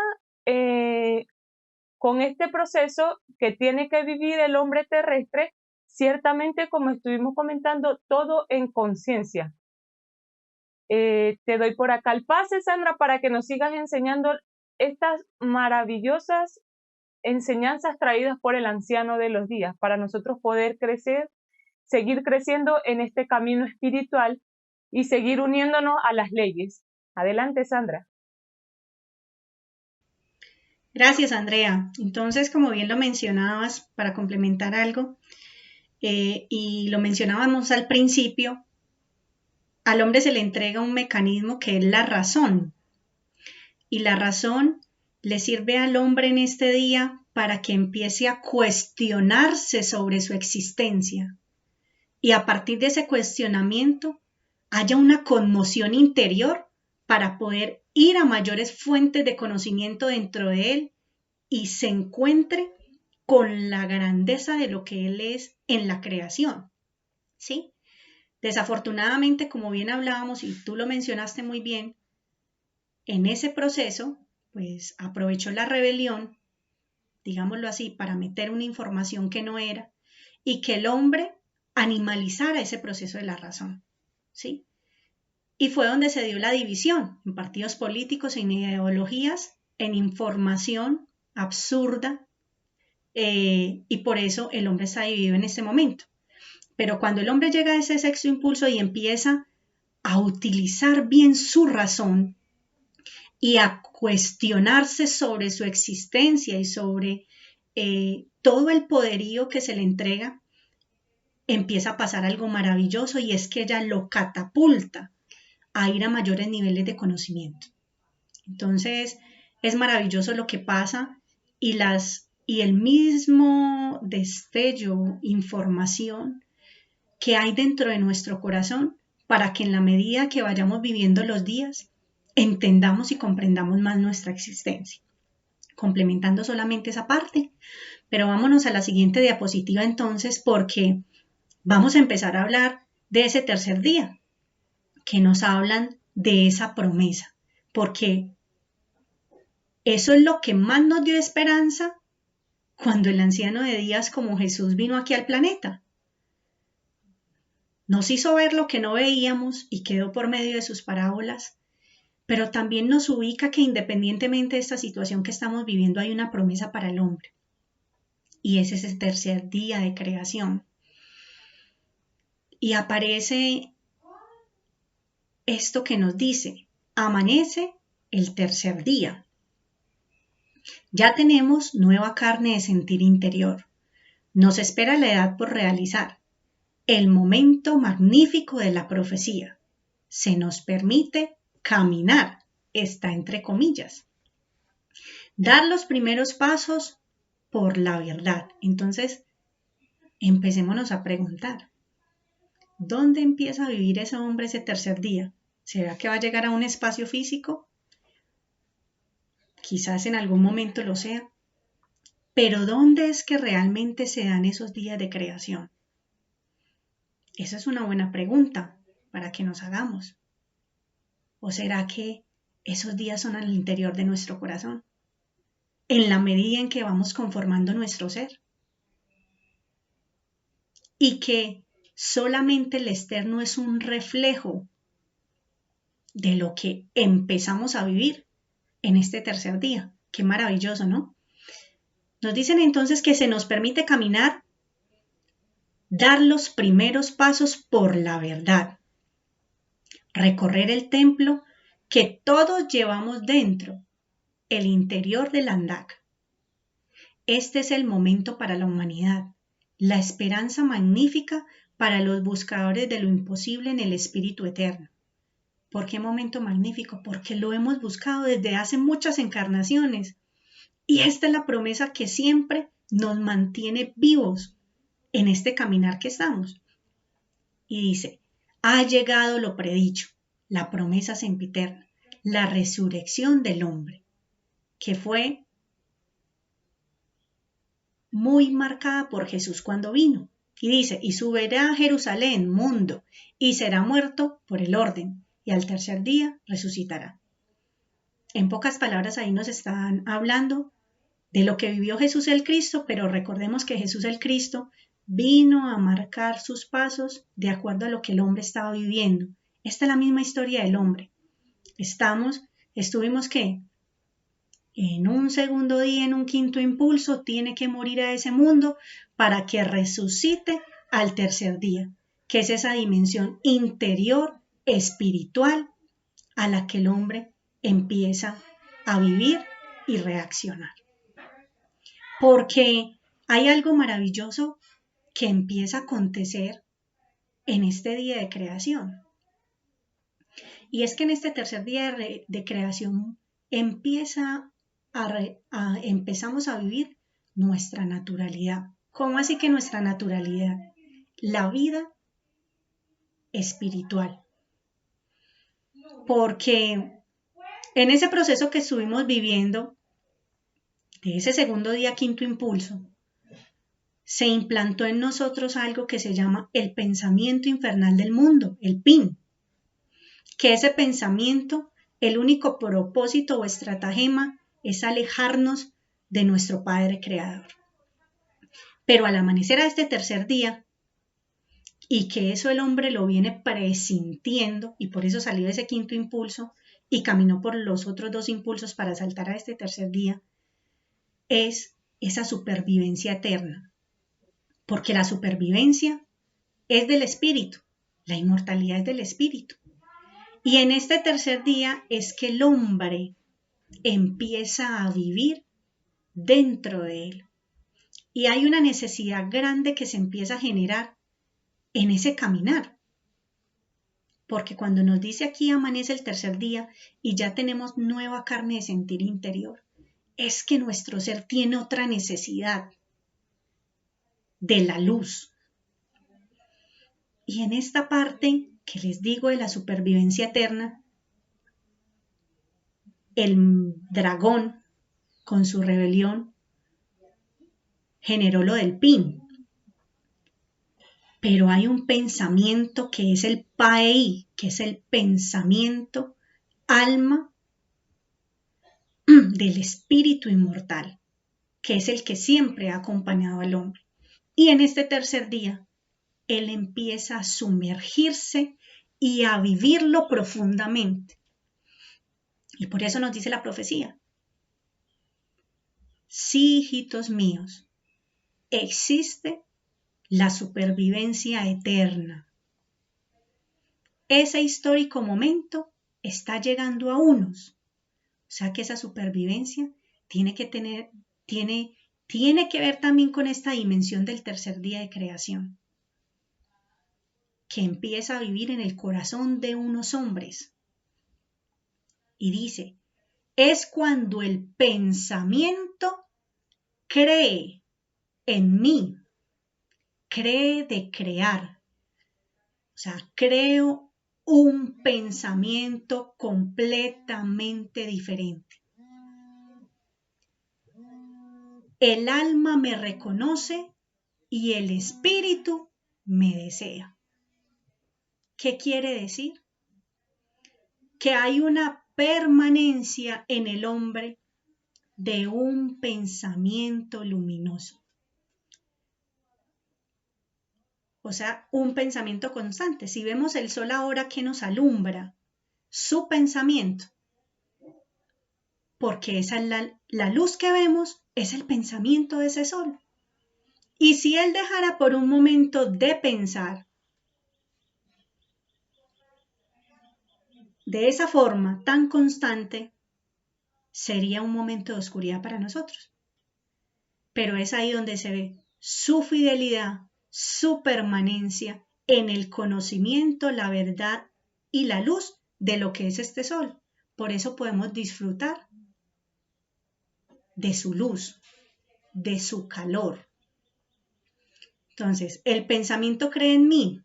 con este proceso que tiene que vivir el hombre terrestre, ciertamente, como estuvimos comentando, todo en conciencia. Te doy por acá el pase, Sandra, para que nos sigas enseñando estas maravillosas enseñanzas traídas por el anciano de los días, para nosotros poder crecer, seguir creciendo en este camino espiritual y seguir uniéndonos a las leyes. Adelante, Sandra. Gracias, Andrea. Entonces, como bien lo mencionabas, para complementar algo, y lo mencionábamos al principio, al hombre se le entrega un mecanismo que es la razón. Y la razón le sirve al hombre en este día para que empiece a cuestionarse sobre su existencia. Y a partir de ese cuestionamiento haya una conmoción interior para poder ir a mayores fuentes de conocimiento dentro de él y se encuentre con la grandeza de lo que él es en la creación, ¿sí? Desafortunadamente, como bien hablábamos y tú lo mencionaste muy bien, en ese proceso, pues aprovechó la rebelión, digámoslo así, para meter una información que no era y que el hombre animalizara ese proceso de la razón, ¿sí? Y fue donde se dio la división en partidos políticos, en ideologías, en información absurda, y por eso el hombre está dividido en este momento. Pero cuando el hombre llega a ese sexto impulso y empieza a utilizar bien su razón y a cuestionarse sobre su existencia y sobre todo el poderío que se le entrega, empieza a pasar algo maravilloso, y es que ella lo catapulta a ir a mayores niveles de conocimiento. Entonces es maravilloso lo que pasa, y el mismo destello, información que hay dentro de nuestro corazón, para que en la medida que vayamos viviendo los días entendamos y comprendamos más nuestra existencia. Complementando solamente esa parte, pero vámonos a la siguiente diapositiva entonces, porque vamos a empezar a hablar de ese tercer día, que nos hablan de esa promesa, porque eso es lo que más nos dio esperanza cuando el anciano de días como Jesús vino aquí al planeta. Nos hizo ver lo que no veíamos y quedó por medio de sus parábolas, pero también nos ubica que independientemente de esta situación que estamos viviendo, hay una promesa para el hombre, y ese es el tercer día de creación. Y aparece esto que nos dice: amanece el tercer día. Ya tenemos nueva carne de sentir interior. Nos espera la edad por realizar, el momento magnífico de la profecía. Se nos permite caminar, está entre comillas. Dar los primeros pasos por la verdad. Entonces, empecémonos a preguntar, ¿dónde empieza a vivir ese hombre ese tercer día? ¿Será que va a llegar a un espacio físico? Quizás en algún momento lo sea. Pero ¿dónde es que realmente se dan esos días de creación? Esa es una buena pregunta para que nos hagamos. ¿O será que esos días son al interior de nuestro corazón, en la medida en que vamos conformando nuestro ser? Y que solamente el externo es un reflejo de lo que empezamos a vivir en este tercer día. Qué maravilloso, ¿no? Nos dicen entonces que se nos permite caminar, dar los primeros pasos por la verdad, recorrer el templo que todos llevamos dentro, el interior del Andak. Este es el momento para la humanidad, la esperanza magnífica para los buscadores de lo imposible en el Espíritu Eterno. ¿Por qué momento magnífico? Porque lo hemos buscado desde hace muchas encarnaciones. Y esta es la promesa que siempre nos mantiene vivos en este caminar que estamos. Y dice: ha llegado lo predicho, la promesa sempiterna, la resurrección del hombre, que fue muy marcada por Jesús cuando vino. Y dice: y subirá a Jerusalén, mundo, y será muerto por el orden, y al tercer día resucitará. En pocas palabras, ahí nos están hablando de lo que vivió Jesús el Cristo, pero recordemos que Jesús el Cristo vino a marcar sus pasos de acuerdo a lo que el hombre estaba viviendo. Esta es la misma historia del hombre. Estuvimos ¿qué? En un segundo día, en un quinto impulso, tiene que morir a ese mundo para que resucite al tercer día, que es esa dimensión interior, espiritual, a la que el hombre empieza a vivir y reaccionar. Porque hay algo maravilloso que empieza a acontecer en este día de creación. Y es que en este tercer día de creación empezamos a vivir nuestra naturalidad. ¿Cómo así que nuestra naturalidad? La vida espiritual. Porque en ese proceso que estuvimos viviendo, de ese segundo día, quinto impulso, se implantó en nosotros algo que se llama el pensamiento infernal del mundo, el PIN. Que ese pensamiento, el único propósito o estratagema es alejarnos de nuestro Padre Creador. Pero al amanecer a este tercer día, y que eso el hombre lo viene presintiendo, y por eso salió ese quinto impulso y caminó por los otros dos impulsos para saltar a este tercer día, es esa supervivencia eterna, porque la supervivencia es del espíritu, la inmortalidad es del espíritu. Y en este tercer día es que el hombre empieza a vivir dentro de él. Y hay una necesidad grande que se empieza a generar en ese caminar. Porque cuando nos dice aquí amanece el tercer día y ya tenemos nueva carne de sentir interior, es que nuestro ser tiene otra necesidad de la luz. Y en esta parte que les digo de la supervivencia eterna, el dragón con su rebelión generó lo del pin. Pero hay un pensamiento que es el paei, que es el pensamiento alma del espíritu inmortal, que es el que siempre ha acompañado al hombre. Y en este tercer día, él empieza a sumergirse y a vivirlo profundamente. Y por eso nos dice la profecía: sí, hijitos míos, existe la supervivencia eterna. Ese histórico momento está llegando a unos. O sea que esa supervivencia tiene que ver también con esta dimensión del tercer día de creación, que empieza a vivir en el corazón de unos hombres. Y dice, es cuando el pensamiento cree en mí, cree de crear. O sea, creo un pensamiento completamente diferente. El alma me reconoce y el espíritu me desea. ¿Qué quiere decir? Que hay una permanencia en el hombre de un pensamiento luminoso. O sea, un pensamiento constante. Si vemos el sol ahora, ¿qué nos alumbra? Su pensamiento. Porque esa es la luz que vemos, es el pensamiento de ese sol. Y si él dejara por un momento de pensar de esa forma tan constante, sería un momento de oscuridad para nosotros. Pero es ahí donde se ve su fidelidad, su permanencia en el conocimiento, la verdad y la luz de lo que es este sol. Por eso podemos disfrutar de su luz, de su calor. Entonces, el pensamiento cree en mí.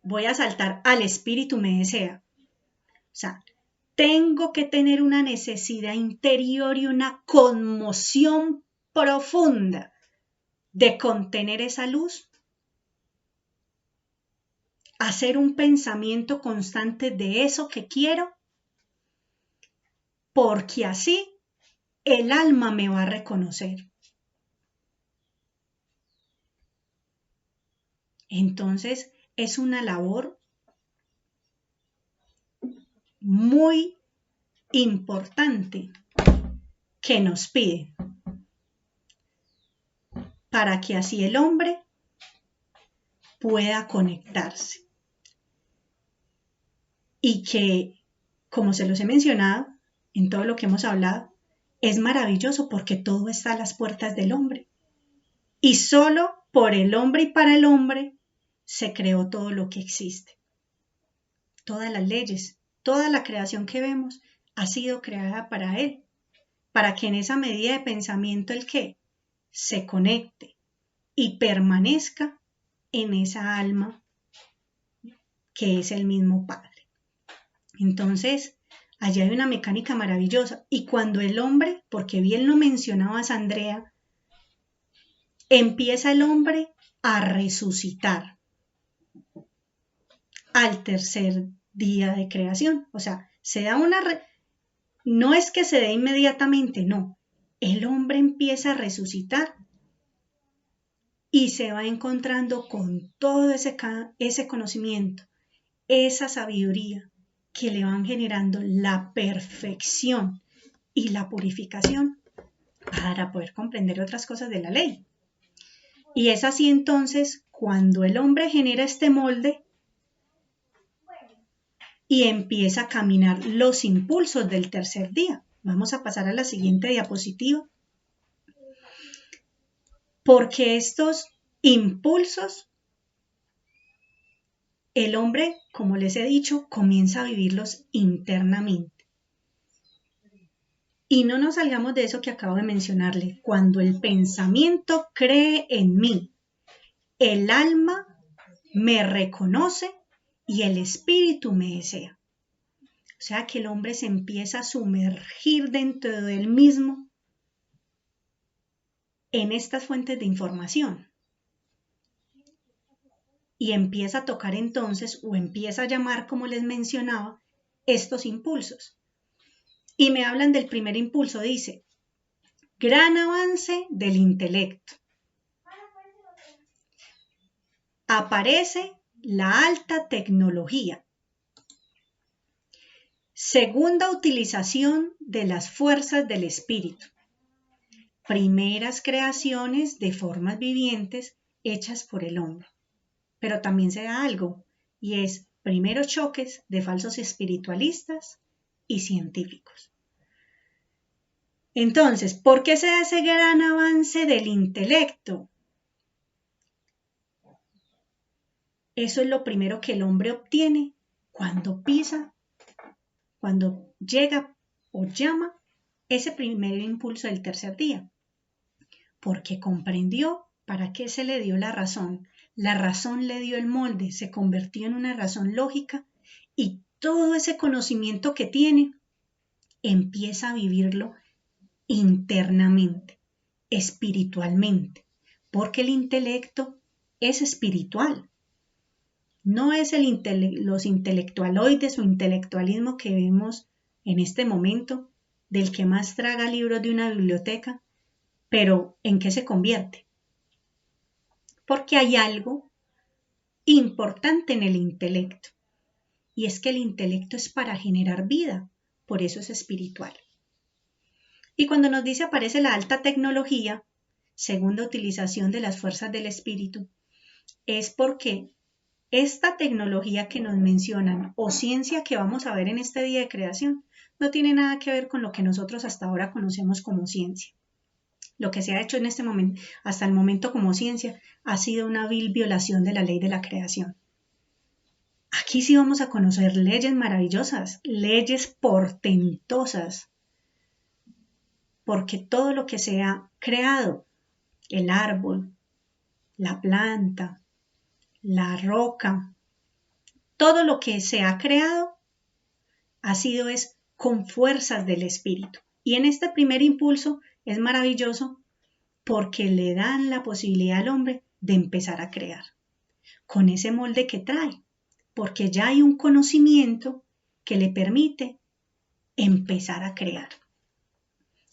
Voy a saltar al espíritu me desea. O sea, tengo que tener una necesidad interior y una conmoción profunda de contener esa luz, hacer un pensamiento constante de eso que quiero, porque así el alma me va a reconocer. Entonces, es una labor muy importante que nos pide para que así el hombre pueda conectarse. Y que, como se los he mencionado en todo lo que hemos hablado, es maravilloso porque todo está a las puertas del hombre. Y solo por el hombre y para el hombre se creó todo lo que existe. Todas las leyes, toda la creación que vemos ha sido creada para él, para que en esa medida de pensamiento el que se conecte y permanezca en esa alma que es el mismo Padre. Entonces, allí hay una mecánica maravillosa. Y cuando el hombre, porque bien lo mencionabas, Andrea, empieza el hombre a resucitar al tercer día de creación. O sea, se da no es que se dé inmediatamente, no. El hombre empieza a resucitar y se va encontrando con todo ese conocimiento, esa sabiduría que le van generando la perfección y la purificación para poder comprender otras cosas de la ley. Y es así entonces cuando el hombre genera este molde y empieza a caminar los impulsos del tercer día. Vamos a pasar a la siguiente diapositiva. Porque estos impulsos, el hombre, como les he dicho, comienza a vivirlos internamente. Y no nos salgamos de eso que acabo de mencionarle. Cuando el pensamiento cree en mí, el alma me reconoce y el espíritu me desea. O sea que el hombre se empieza a sumergir dentro de él mismo en estas fuentes de información. Y empieza a tocar entonces, o empieza a llamar, como les mencionaba, estos impulsos. Y me hablan del primer impulso, dice, gran avance del intelecto. Aparece la alta tecnología. Segunda utilización de las fuerzas del espíritu. Primeras creaciones de formas vivientes hechas por el hombre. Pero también se da algo, y es primeros choques de falsos espiritualistas y científicos. Entonces, ¿por qué se da ese gran avance del intelecto? Eso es lo primero que el hombre obtiene cuando pisa, cuando llega o llama ese primer impulso del tercer día. Porque comprendió para qué se le dio la razón. La razón le dio el molde, se convirtió en una razón lógica y todo ese conocimiento que tiene empieza a vivirlo internamente, espiritualmente, porque el intelecto es espiritual. No es los intelectualoides o intelectualismo que vemos en este momento, del que más traga libros de una biblioteca, pero ¿en qué se convierte? Porque hay algo importante en el intelecto, y es que el intelecto es para generar vida, por eso es espiritual. Y cuando nos dice aparece la alta tecnología, segunda utilización de las fuerzas del espíritu, es porque esta tecnología que nos mencionan o ciencia que vamos a ver en este día de creación no tiene nada que ver con lo que nosotros hasta ahora conocemos como ciencia. Lo que se ha hecho en este momento, hasta el momento como ciencia, ha sido una vil violación de la ley de la creación. Aquí sí vamos a conocer leyes maravillosas, leyes portentosas, porque todo lo que se ha creado, el árbol, la planta, la roca, todo lo que se ha creado ha sido con fuerzas del espíritu. Y en este primer impulso es maravilloso porque le dan la posibilidad al hombre de empezar a crear con ese molde que trae, porque ya hay un conocimiento que le permite empezar a crear.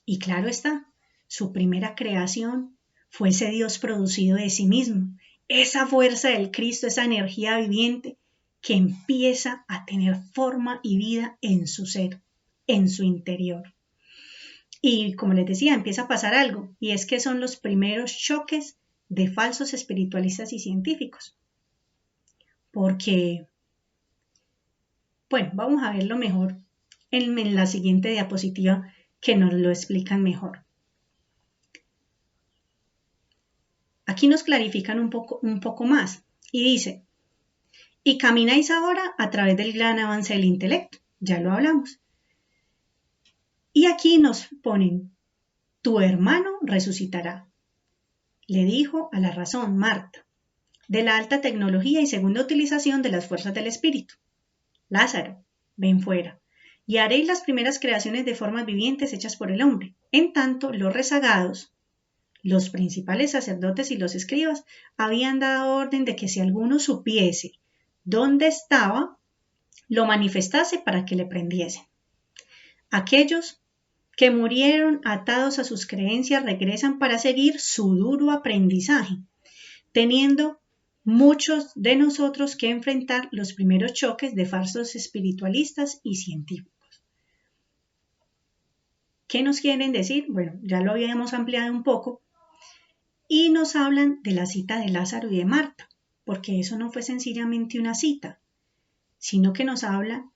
Y claro está, su primera creación fue ese Dios producido de sí mismo, esa fuerza del Cristo, esa energía viviente que empieza a tener forma y vida en su ser, en su interior. Y como les decía, empieza a pasar algo, y es que son los primeros choques de falsos espiritualistas y científicos. Porque, bueno, vamos a verlo mejor en la siguiente diapositiva que nos lo explican mejor. Aquí nos clarifican un poco más y dice, y camináis ahora a través del gran avance del intelecto, ya lo hablamos. Y aquí nos ponen, tu hermano resucitará, le dijo a la razón Marta, de la alta tecnología y segunda utilización de las fuerzas del espíritu. Lázaro, ven fuera, y haréis las primeras creaciones de formas vivientes hechas por el hombre. En tanto, los rezagados, los principales sacerdotes y los escribas, habían dado orden de que si alguno supiese dónde estaba, lo manifestase para que le prendiesen. Aquellos que murieron atados a sus creencias regresan para seguir su duro aprendizaje, teniendo muchos de nosotros que enfrentar los primeros choques de falsos espiritualistas y científicos. ¿Qué nos quieren decir? Bueno, ya lo habíamos ampliado un poco y nos hablan de la cita de Lázaro y de Marta, porque eso no fue sencillamente una cita, sino que nos habla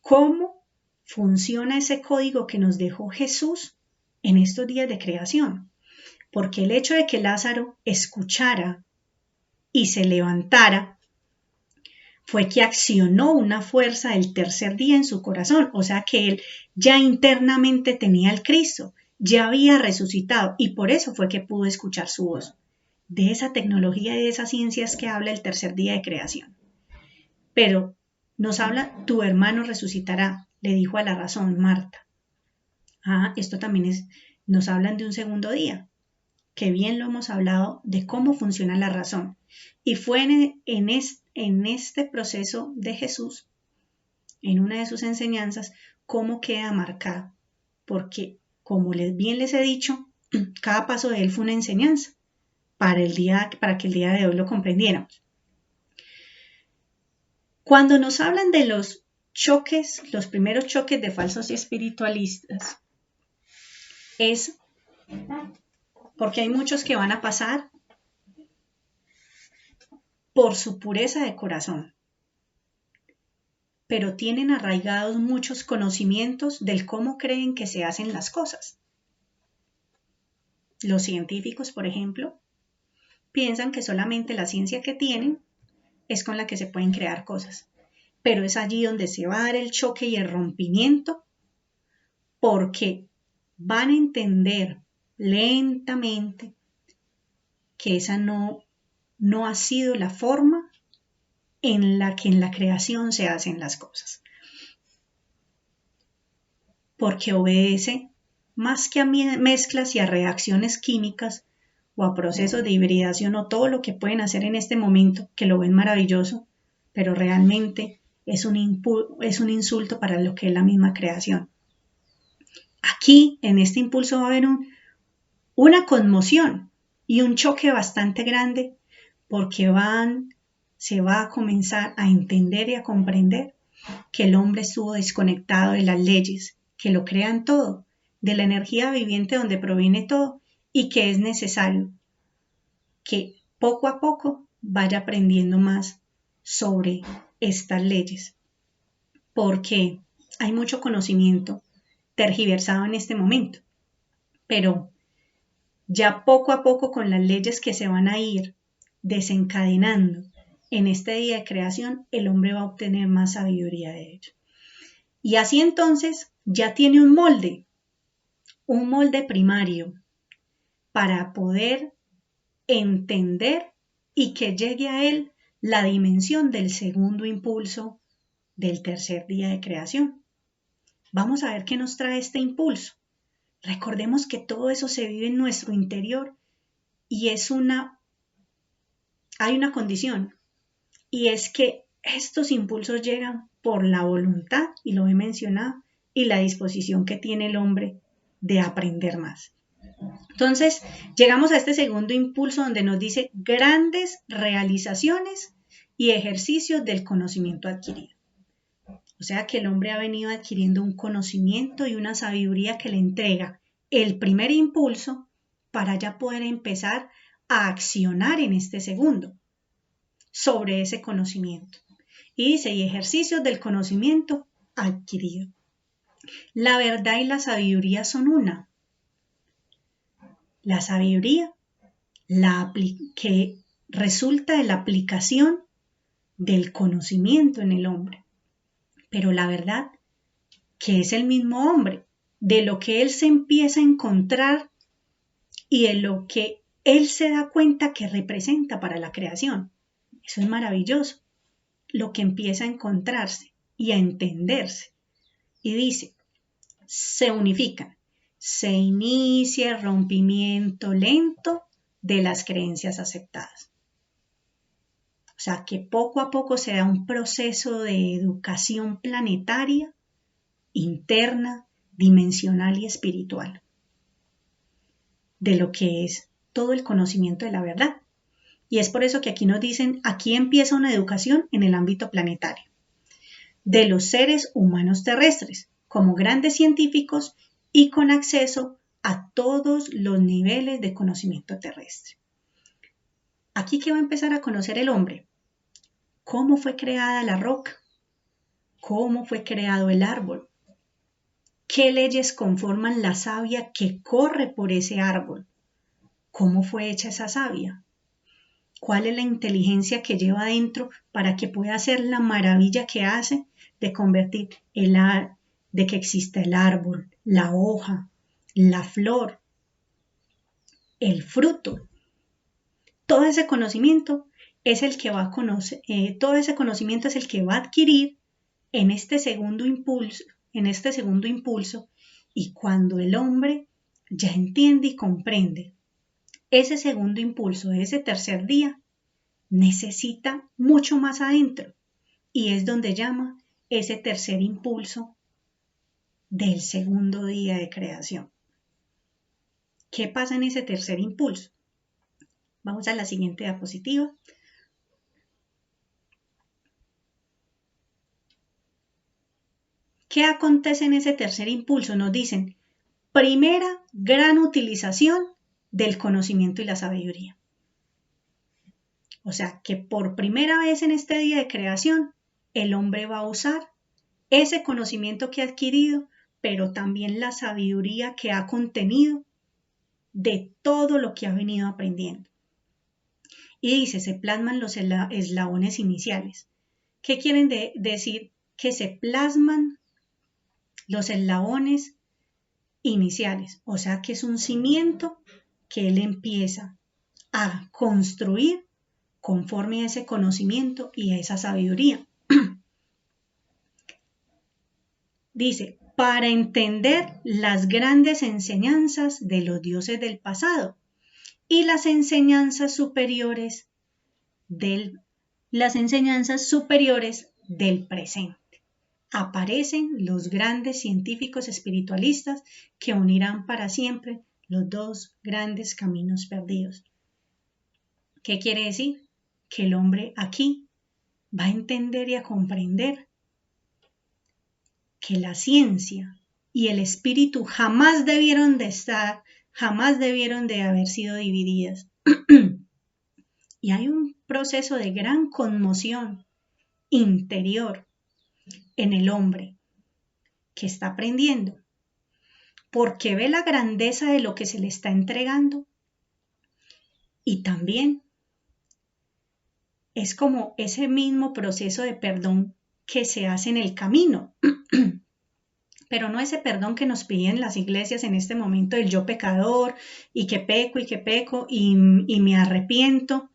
cómo funciona ese código que nos dejó Jesús en estos días de creación. Porque el hecho de que Lázaro escuchara y se levantara fue que accionó una fuerza del tercer día en su corazón, o sea que él ya internamente tenía al Cristo, ya había resucitado y por eso fue que pudo escuchar su voz. De esa tecnología y de esas ciencias que habla el tercer día de creación. Pero nos habla, tu hermano resucitará, le dijo a la razón Marta. Esto también nos hablan de un segundo día, que bien lo hemos hablado de cómo funciona la razón. Y fue en este proceso de Jesús, en una de sus enseñanzas, cómo queda marcada. Porque, como bien les he dicho, cada paso de él fue una enseñanza para que el día de hoy lo comprendiéramos. Cuando nos hablan de los choques, los primeros choques de falsos espiritualistas, es porque hay muchos que van a pasar por su pureza de corazón, pero tienen arraigados muchos conocimientos del cómo creen que se hacen las cosas. Los científicos, por ejemplo, piensan que solamente la ciencia que tienen es con la que se pueden crear cosas, pero es allí donde se va a dar el choque y el rompimiento, porque van a entender lentamente que esa no ha sido la forma en la que en la creación se hacen las cosas. Porque obedece más que a mezclas y a reacciones químicas o a procesos de hibridación o todo lo que pueden hacer en este momento, que lo ven maravilloso, pero realmente es un insulto para lo que es la misma creación. Aquí, en este impulso, va a haber una conmoción y un choque bastante grande, porque se va a comenzar a entender y a comprender que el hombre estuvo desconectado de las leyes, que lo crean todo, de la energía viviente donde proviene todo, y que es necesario que poco a poco vaya aprendiendo más sobre estas leyes, porque hay mucho conocimiento tergiversado en este momento, pero ya poco a poco con las leyes que se van a ir desencadenando en este día de creación, el hombre va a obtener más sabiduría de ello. Y así entonces ya tiene un molde primario para poder entender y que llegue a él la dimensión del segundo impulso del tercer día de creación. Vamos a ver qué nos trae este impulso. Recordemos que todo eso se vive en nuestro interior y hay una condición, y es que estos impulsos llegan por la voluntad, y lo he mencionado, y la disposición que tiene el hombre de aprender más. Entonces, llegamos a este segundo impulso donde nos dice grandes realizaciones y ejercicios del conocimiento adquirido. O sea que el hombre ha venido adquiriendo un conocimiento y una sabiduría que le entrega el primer impulso para ya poder empezar a accionar en este segundo sobre ese conocimiento. Y dice, y ejercicios del conocimiento adquirido. La verdad y la sabiduría son una. La sabiduría que resulta de la aplicación del conocimiento en el hombre. Pero la verdad, que es el mismo hombre, de lo que él se empieza a encontrar y de lo que él se da cuenta que representa para la creación. Eso es maravilloso, lo que empieza a encontrarse y a entenderse. Y dice, se unifican, se inicia el rompimiento lento de las creencias aceptadas. O sea, que poco a poco se da un proceso de educación planetaria, interna, dimensional y espiritual, de lo que es todo el conocimiento de la verdad. Y es por eso que aquí nos dicen, aquí empieza una educación en el ámbito planetario, de los seres humanos terrestres, como grandes científicos y con acceso a todos los niveles de conocimiento terrestre. Aquí que va a empezar a conocer el hombre. ¿Cómo fue creada la roca? ¿Cómo fue creado el árbol? ¿Qué leyes conforman la savia que corre por ese árbol? ¿Cómo fue hecha esa savia? ¿Cuál es la inteligencia que lleva adentro para que pueda hacer la maravilla que hace de convertir de que exista el árbol, la hoja, la flor, el fruto? Todo ese conocimiento es el que va a conocer, todo ese conocimiento es el que va a adquirir en este segundo impulso, y cuando el hombre ya entiende y comprende ese segundo impulso, ese tercer día, necesita mucho más adentro y es donde llama ese tercer impulso del segundo día de creación. ¿Qué pasa en ese tercer impulso? Vamos a la siguiente diapositiva. ¿Qué acontece en ese tercer impulso? Nos dicen, primera gran utilización del conocimiento y la sabiduría. O sea, que por primera vez en este día de creación, el hombre va a usar ese conocimiento que ha adquirido, pero también la sabiduría que ha contenido de todo lo que ha venido aprendiendo. Y dice, se plasman los eslabones iniciales. ¿Qué quieren decir? Que se plasman los eslabones iniciales, o sea que es un cimiento que él empieza a construir conforme a ese conocimiento y a esa sabiduría. Dice, para entender las grandes enseñanzas de los dioses del pasado y las enseñanzas superiores del presente. Aparecen los grandes científicos espiritualistas que unirán para siempre los dos grandes caminos perdidos. ¿Qué quiere decir? Que el hombre aquí va a entender y a comprender que la ciencia y el espíritu jamás debieron de haber sido divididas. Y hay un proceso de gran conmoción interior en el hombre que está aprendiendo, porque ve la grandeza de lo que se le está entregando y también es como ese mismo proceso de perdón que se hace en el camino, pero no ese perdón que nos piden las iglesias en este momento del yo pecador y que peco y me arrepiento,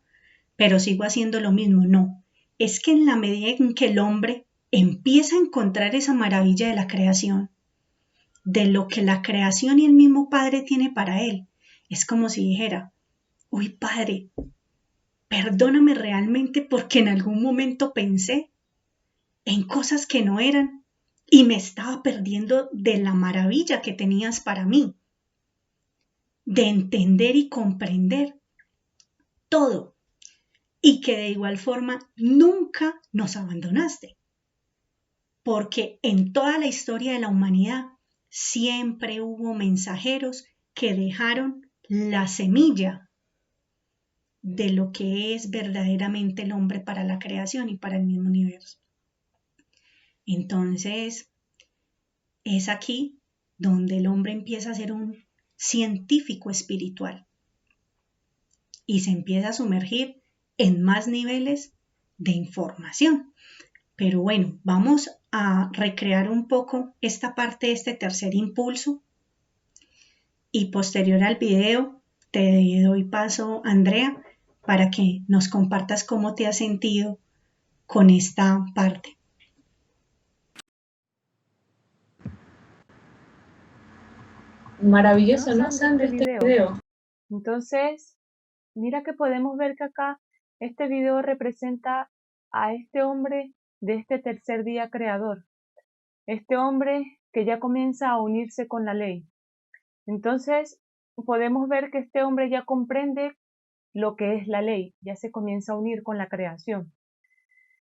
pero sigo haciendo lo mismo. No, es que en la medida en que el hombre empieza a encontrar esa maravilla de la creación, de lo que la creación y el mismo Padre tiene para él, es como si dijera, uy Padre, perdóname realmente porque en algún momento pensé en cosas que no eran y me estaba perdiendo de la maravilla que tenías para mí, de entender y comprender todo y que de igual forma nunca nos abandonaste, porque en toda la historia de la humanidad siempre hubo mensajeros que dejaron la semilla de lo que es verdaderamente el hombre para la creación y para el mismo universo. Entonces, es aquí donde el hombre empieza a ser un científico espiritual y se empieza a sumergir en más niveles de información. Pero bueno, vamos a recrear un poco esta parte, este tercer impulso, y posterior al video te doy paso, Andrea, para que nos compartas cómo te has sentido con esta parte. Maravilloso, ¿no, Sandra, este video? Entonces, mira que podemos ver que acá este video representa a este hombre de este tercer día creador. Este hombre que ya comienza a unirse con la ley. Entonces, podemos ver que este hombre ya comprende lo que es la ley, ya se comienza a unir con la creación.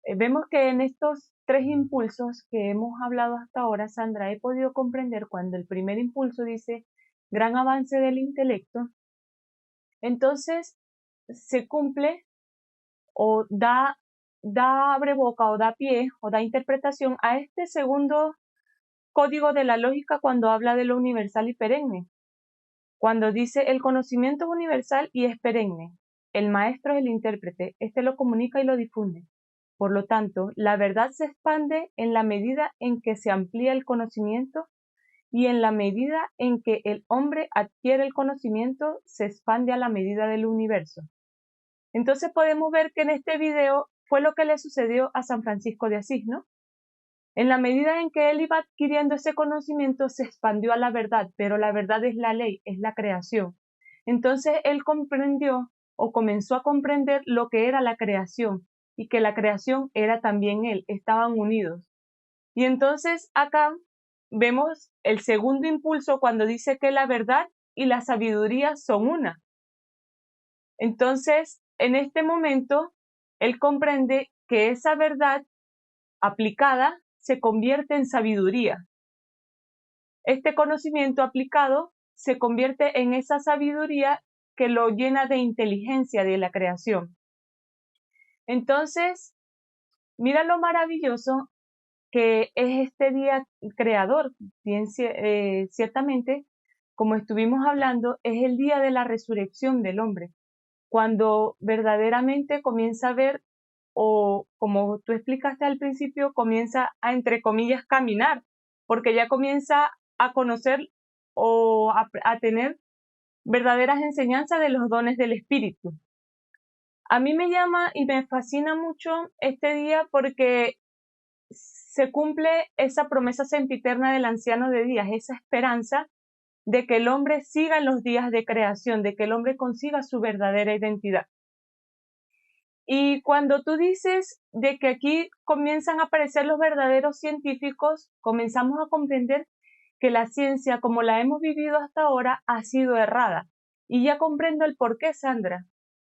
Vemos que en estos tres impulsos que hemos hablado hasta ahora, Sandra, he podido comprender cuando el primer impulso dice gran avance del intelecto, entonces se cumple o abre boca o da pie o da interpretación a este segundo código de la lógica cuando habla de lo universal y perenne. Cuando dice el conocimiento es universal y es perenne, el maestro es el intérprete, este lo comunica y lo difunde. Por lo tanto, la verdad se expande en la medida en que se amplía el conocimiento y en la medida en que el hombre adquiere el conocimiento, se expande a la medida del universo. Entonces podemos ver que en este video fue lo que le sucedió a San Francisco de Asís, ¿no? En la medida en que él iba adquiriendo ese conocimiento, se expandió a la verdad, pero la verdad es la ley, es la creación. Entonces él comprendió o comenzó a comprender lo que era la creación y que la creación era también él, estaban unidos. Y entonces acá vemos el segundo impulso cuando dice que la verdad y la sabiduría son una. Entonces, en este momento, él comprende que esa verdad aplicada se convierte en sabiduría. Este conocimiento aplicado se convierte en esa sabiduría que lo llena de inteligencia de la creación. Entonces, mira lo maravilloso que es este día creador. Bien, ciertamente, como estuvimos hablando, es el día de la resurrección del hombre, cuando verdaderamente comienza a ver, o como tú explicaste al principio, comienza a, entre comillas, caminar, porque ya comienza a conocer o a tener verdaderas enseñanzas de los dones del Espíritu. A mí me llama y me fascina mucho este día porque se cumple esa promesa sempiterna del anciano de días, esa esperanza de que el hombre siga en los días de creación, de que el hombre consiga su verdadera identidad. Y cuando tú dices de que aquí comienzan a aparecer los verdaderos científicos, comenzamos a comprender que la ciencia, como la hemos vivido hasta ahora, ha sido errada. Y ya comprendo el por qué, Sandra.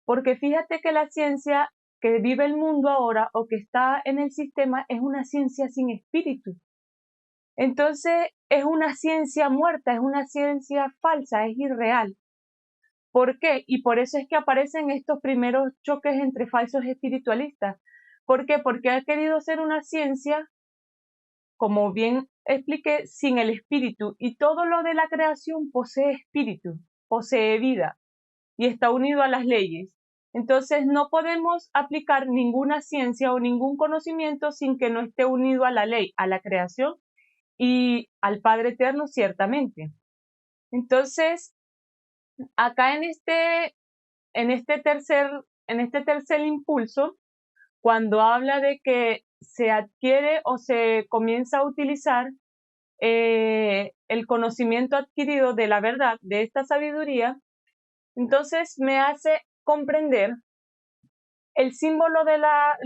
Porque fíjate que la ciencia que vive el mundo ahora o que está en el sistema es una ciencia sin espíritu. Entonces es una ciencia muerta, es una ciencia falsa, es irreal. ¿Por qué? Y por eso es que aparecen estos primeros choques entre falsos espiritualistas. ¿Por qué? Porque ha querido ser una ciencia, como bien expliqué, sin el espíritu. Y todo lo de la creación posee espíritu, posee vida y está unido a las leyes. Entonces no podemos aplicar ninguna ciencia o ningún conocimiento sin que no esté unido a la ley, a la creación y al Padre Eterno, ciertamente. Entonces, acá en este tercer impulso, cuando habla de que se adquiere o se comienza a utilizar el conocimiento adquirido de la verdad, de esta sabiduría, entonces me hace comprender el símbolo de la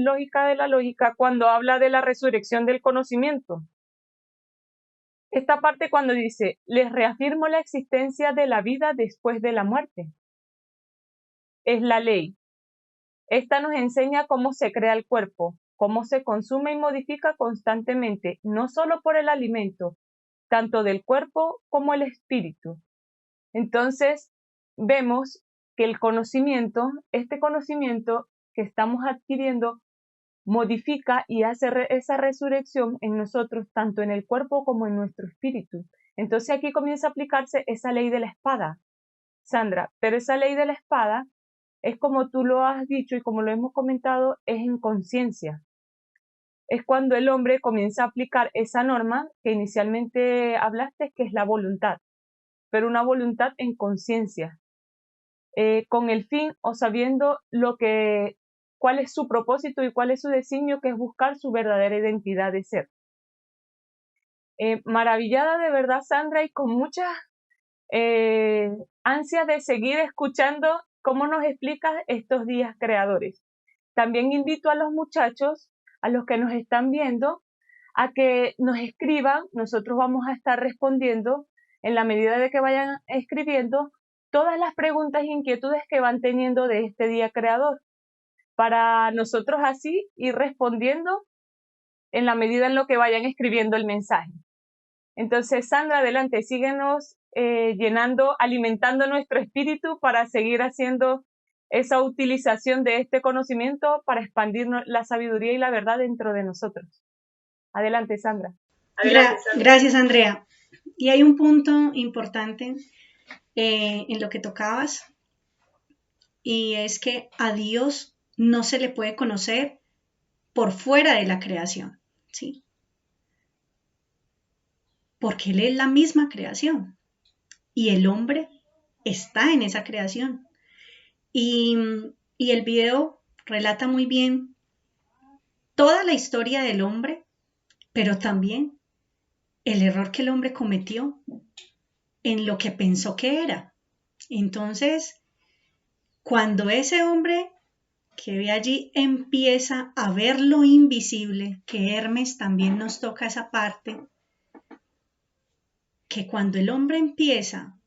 lógica cuando habla de la resurrección del conocimiento. Esta parte cuando dice, les reafirmo la existencia de la vida después de la muerte. Es la ley. Esta nos enseña cómo se crea el cuerpo, cómo se consume y modifica constantemente, no solo por el alimento, tanto del cuerpo como el espíritu. Entonces, vemos que el conocimiento, este conocimiento que estamos adquiriendo, modifica y hace esa resurrección en nosotros, tanto en el cuerpo como en nuestro espíritu. Entonces aquí comienza a aplicarse esa ley de la espada, Sandra, pero esa ley de la espada es como tú lo has dicho y como lo hemos comentado, es en conciencia. Es cuando el hombre comienza a aplicar esa norma que inicialmente hablaste, que es la voluntad, pero una voluntad en conciencia, con el fin o sabiendo cuál es su propósito y cuál es su designio, que es buscar su verdadera identidad de ser. Maravillada de verdad, Sandra, y con mucha ansia de seguir escuchando cómo nos explicas estos días creadores. También invito a los muchachos, a los que nos están viendo, a que nos escriban. Nosotros vamos a estar respondiendo en la medida de que vayan escribiendo todas las preguntas e inquietudes que van teniendo de este día creador. para nosotros así ir respondiendo en la medida en lo que vayan escribiendo el mensaje. Entonces, Sandra, adelante, síguenos llenando, alimentando nuestro espíritu para seguir haciendo esa utilización de este conocimiento para expandir la sabiduría y la verdad dentro de nosotros. Adelante, Sandra. Gracias, Andrea. Y hay un punto importante en lo que tocabas, y es que a Dios no se le puede conocer por fuera de la creación, ¿sí? Porque Él es la misma creación y el hombre está en esa creación. Y el video relata muy bien toda la historia del hombre, pero también el error que el hombre cometió en lo que pensó que era. Entonces, cuando ese hombre que ve allí empieza a ver lo invisible, que Hermes también nos toca esa parte, que cuando el hombre empieza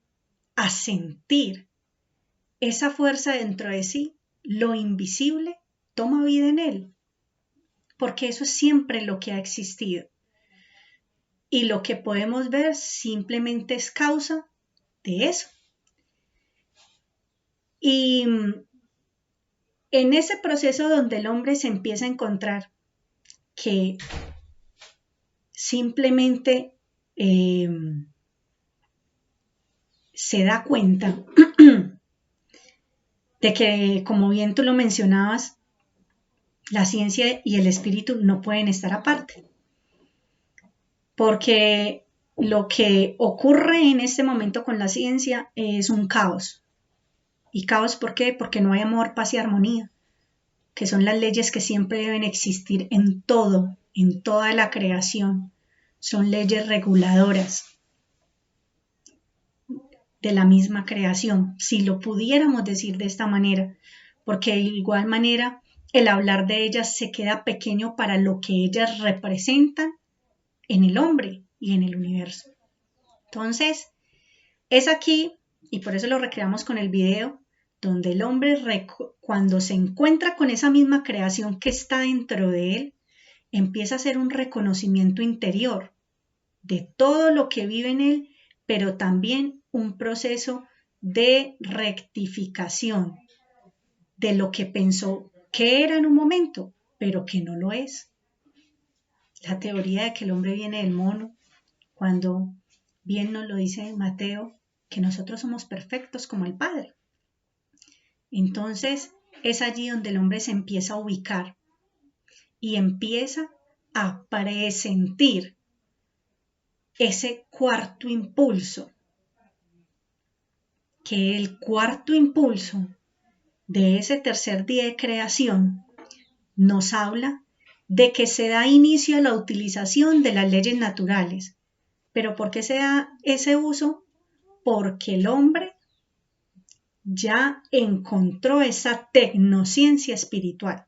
a sentir esa fuerza dentro de sí, lo invisible toma vida en él, porque eso es siempre lo que ha existido. Y lo que podemos ver simplemente es causa de eso. Y en ese proceso donde el hombre se empieza a encontrar que simplemente se da cuenta de que, como bien tú lo mencionabas, la ciencia y el espíritu no pueden estar aparte. Porque lo que ocurre en este momento con la ciencia es un caos. ¿Y caos por qué? Porque no hay amor, paz y armonía, que son las leyes que siempre deben existir en todo, en toda la creación. Son leyes reguladoras de la misma creación, si lo pudiéramos decir de esta manera, porque de igual manera el hablar de ellas se queda pequeño para lo que ellas representan en el hombre y en el universo. Entonces, es aquí, y por eso lo recreamos con el video, donde el hombre cuando se encuentra con esa misma creación que está dentro de él, empieza a hacer un reconocimiento interior de todo lo que vive en él, pero también un proceso de rectificación de lo que pensó que era en un momento, pero que no lo es. La teoría de que el hombre viene del mono, cuando bien nos lo dice Mateo, que nosotros somos perfectos como el Padre. Entonces es allí donde el hombre se empieza a ubicar y empieza a presentir ese cuarto impulso, que el cuarto impulso de ese tercer día de creación nos habla de que se da inicio a la utilización de las leyes naturales. ¿Pero por qué se da ese uso? Porque el hombre ya encontró esa tecnociencia espiritual.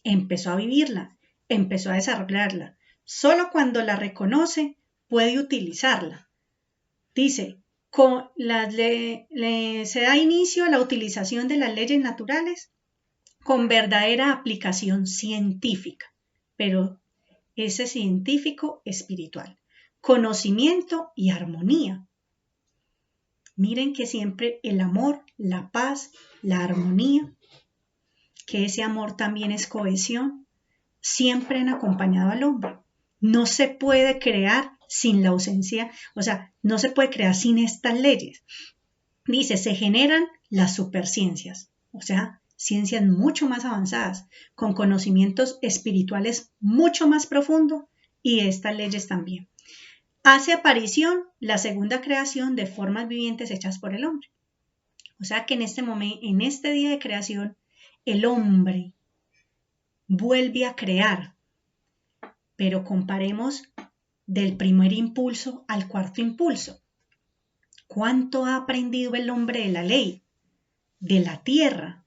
Empezó a vivirla, empezó a desarrollarla. Solo cuando la reconoce puede utilizarla. Dice, se da inicio a la utilización de las leyes naturales con verdadera aplicación científica, pero ese científico espiritual, conocimiento y armonía. Miren que siempre el amor, la paz, la armonía, que ese amor también es cohesión, siempre han acompañado al hombre. No se puede crear sin la ausencia, o sea, no se puede crear sin estas leyes. Dice, se generan las superciencias, o sea, ciencias mucho más avanzadas, con conocimientos espirituales mucho más profundos y estas leyes también. Hace aparición la segunda creación de formas vivientes hechas por el hombre. O sea que en este momento, en este día de creación, el hombre vuelve a crear, pero comparemos del primer impulso al cuarto impulso. ¿Cuánto ha aprendido el hombre de la ley, de la tierra,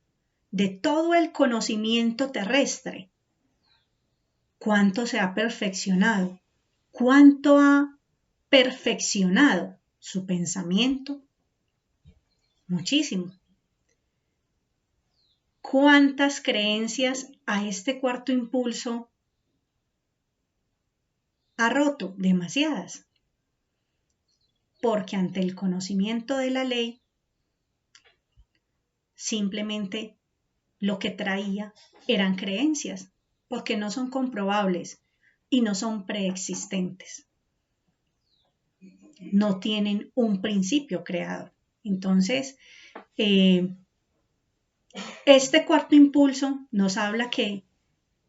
de todo el conocimiento terrestre? ¿Cuánto se ha perfeccionado? ¿Cuánto ha perfeccionado su pensamiento? Muchísimo. ¿Cuántas creencias a este cuarto impulso ha roto? Demasiadas. Porque ante el conocimiento de la ley, simplemente lo que traía eran creencias, porque no son comprobables y no son preexistentes. No tienen un principio creador. Entonces, este cuarto impulso nos habla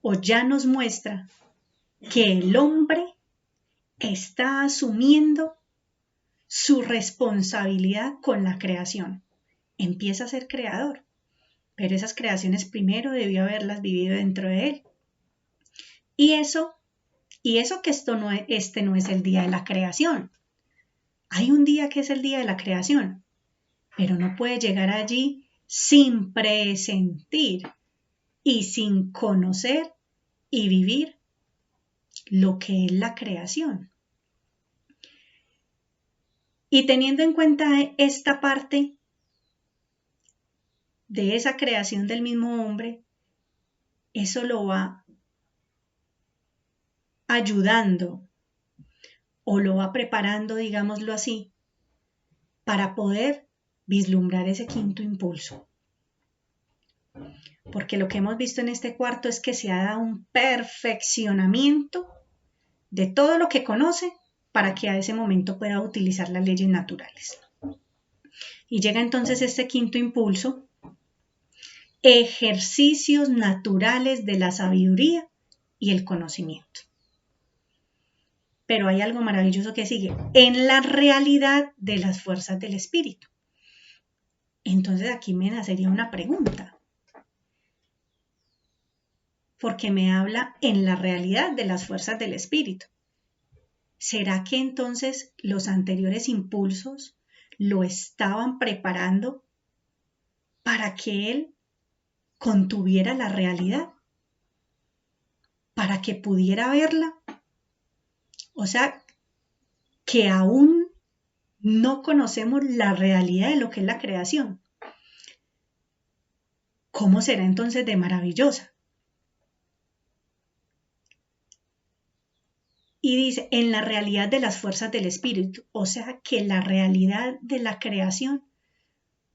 o ya nos muestra que el hombre está asumiendo su responsabilidad con la creación. Empieza a ser creador, pero esas creaciones primero debió haberlas vivido dentro de él. Y eso que este no es el día de la creación. Hay un día que es el día de la creación, pero no puede llegar allí sin presentir y sin conocer y vivir lo que es la creación. Y teniendo en cuenta esta parte de esa creación del mismo hombre, eso lo va ayudando o lo va preparando, digámoslo así, para poder vislumbrar ese quinto impulso. Porque lo que hemos visto en este cuarto es que se ha dado un perfeccionamiento de todo lo que conoce para que a ese momento pueda utilizar las leyes naturales. Y llega entonces este quinto impulso, ejercicios naturales de la sabiduría y el conocimiento. Pero hay algo maravilloso que sigue, en la realidad de las fuerzas del espíritu. Entonces aquí me nacería una pregunta, porque me habla en la realidad de las fuerzas del espíritu. ¿Será que entonces los anteriores impulsos lo estaban preparando para que él contuviera la realidad? ¿Para que pudiera verla? O sea, que aún no conocemos la realidad de lo que es la creación. ¿Cómo será entonces de maravillosa? Y dice, en la realidad de las fuerzas del espíritu, o sea que la realidad de la creación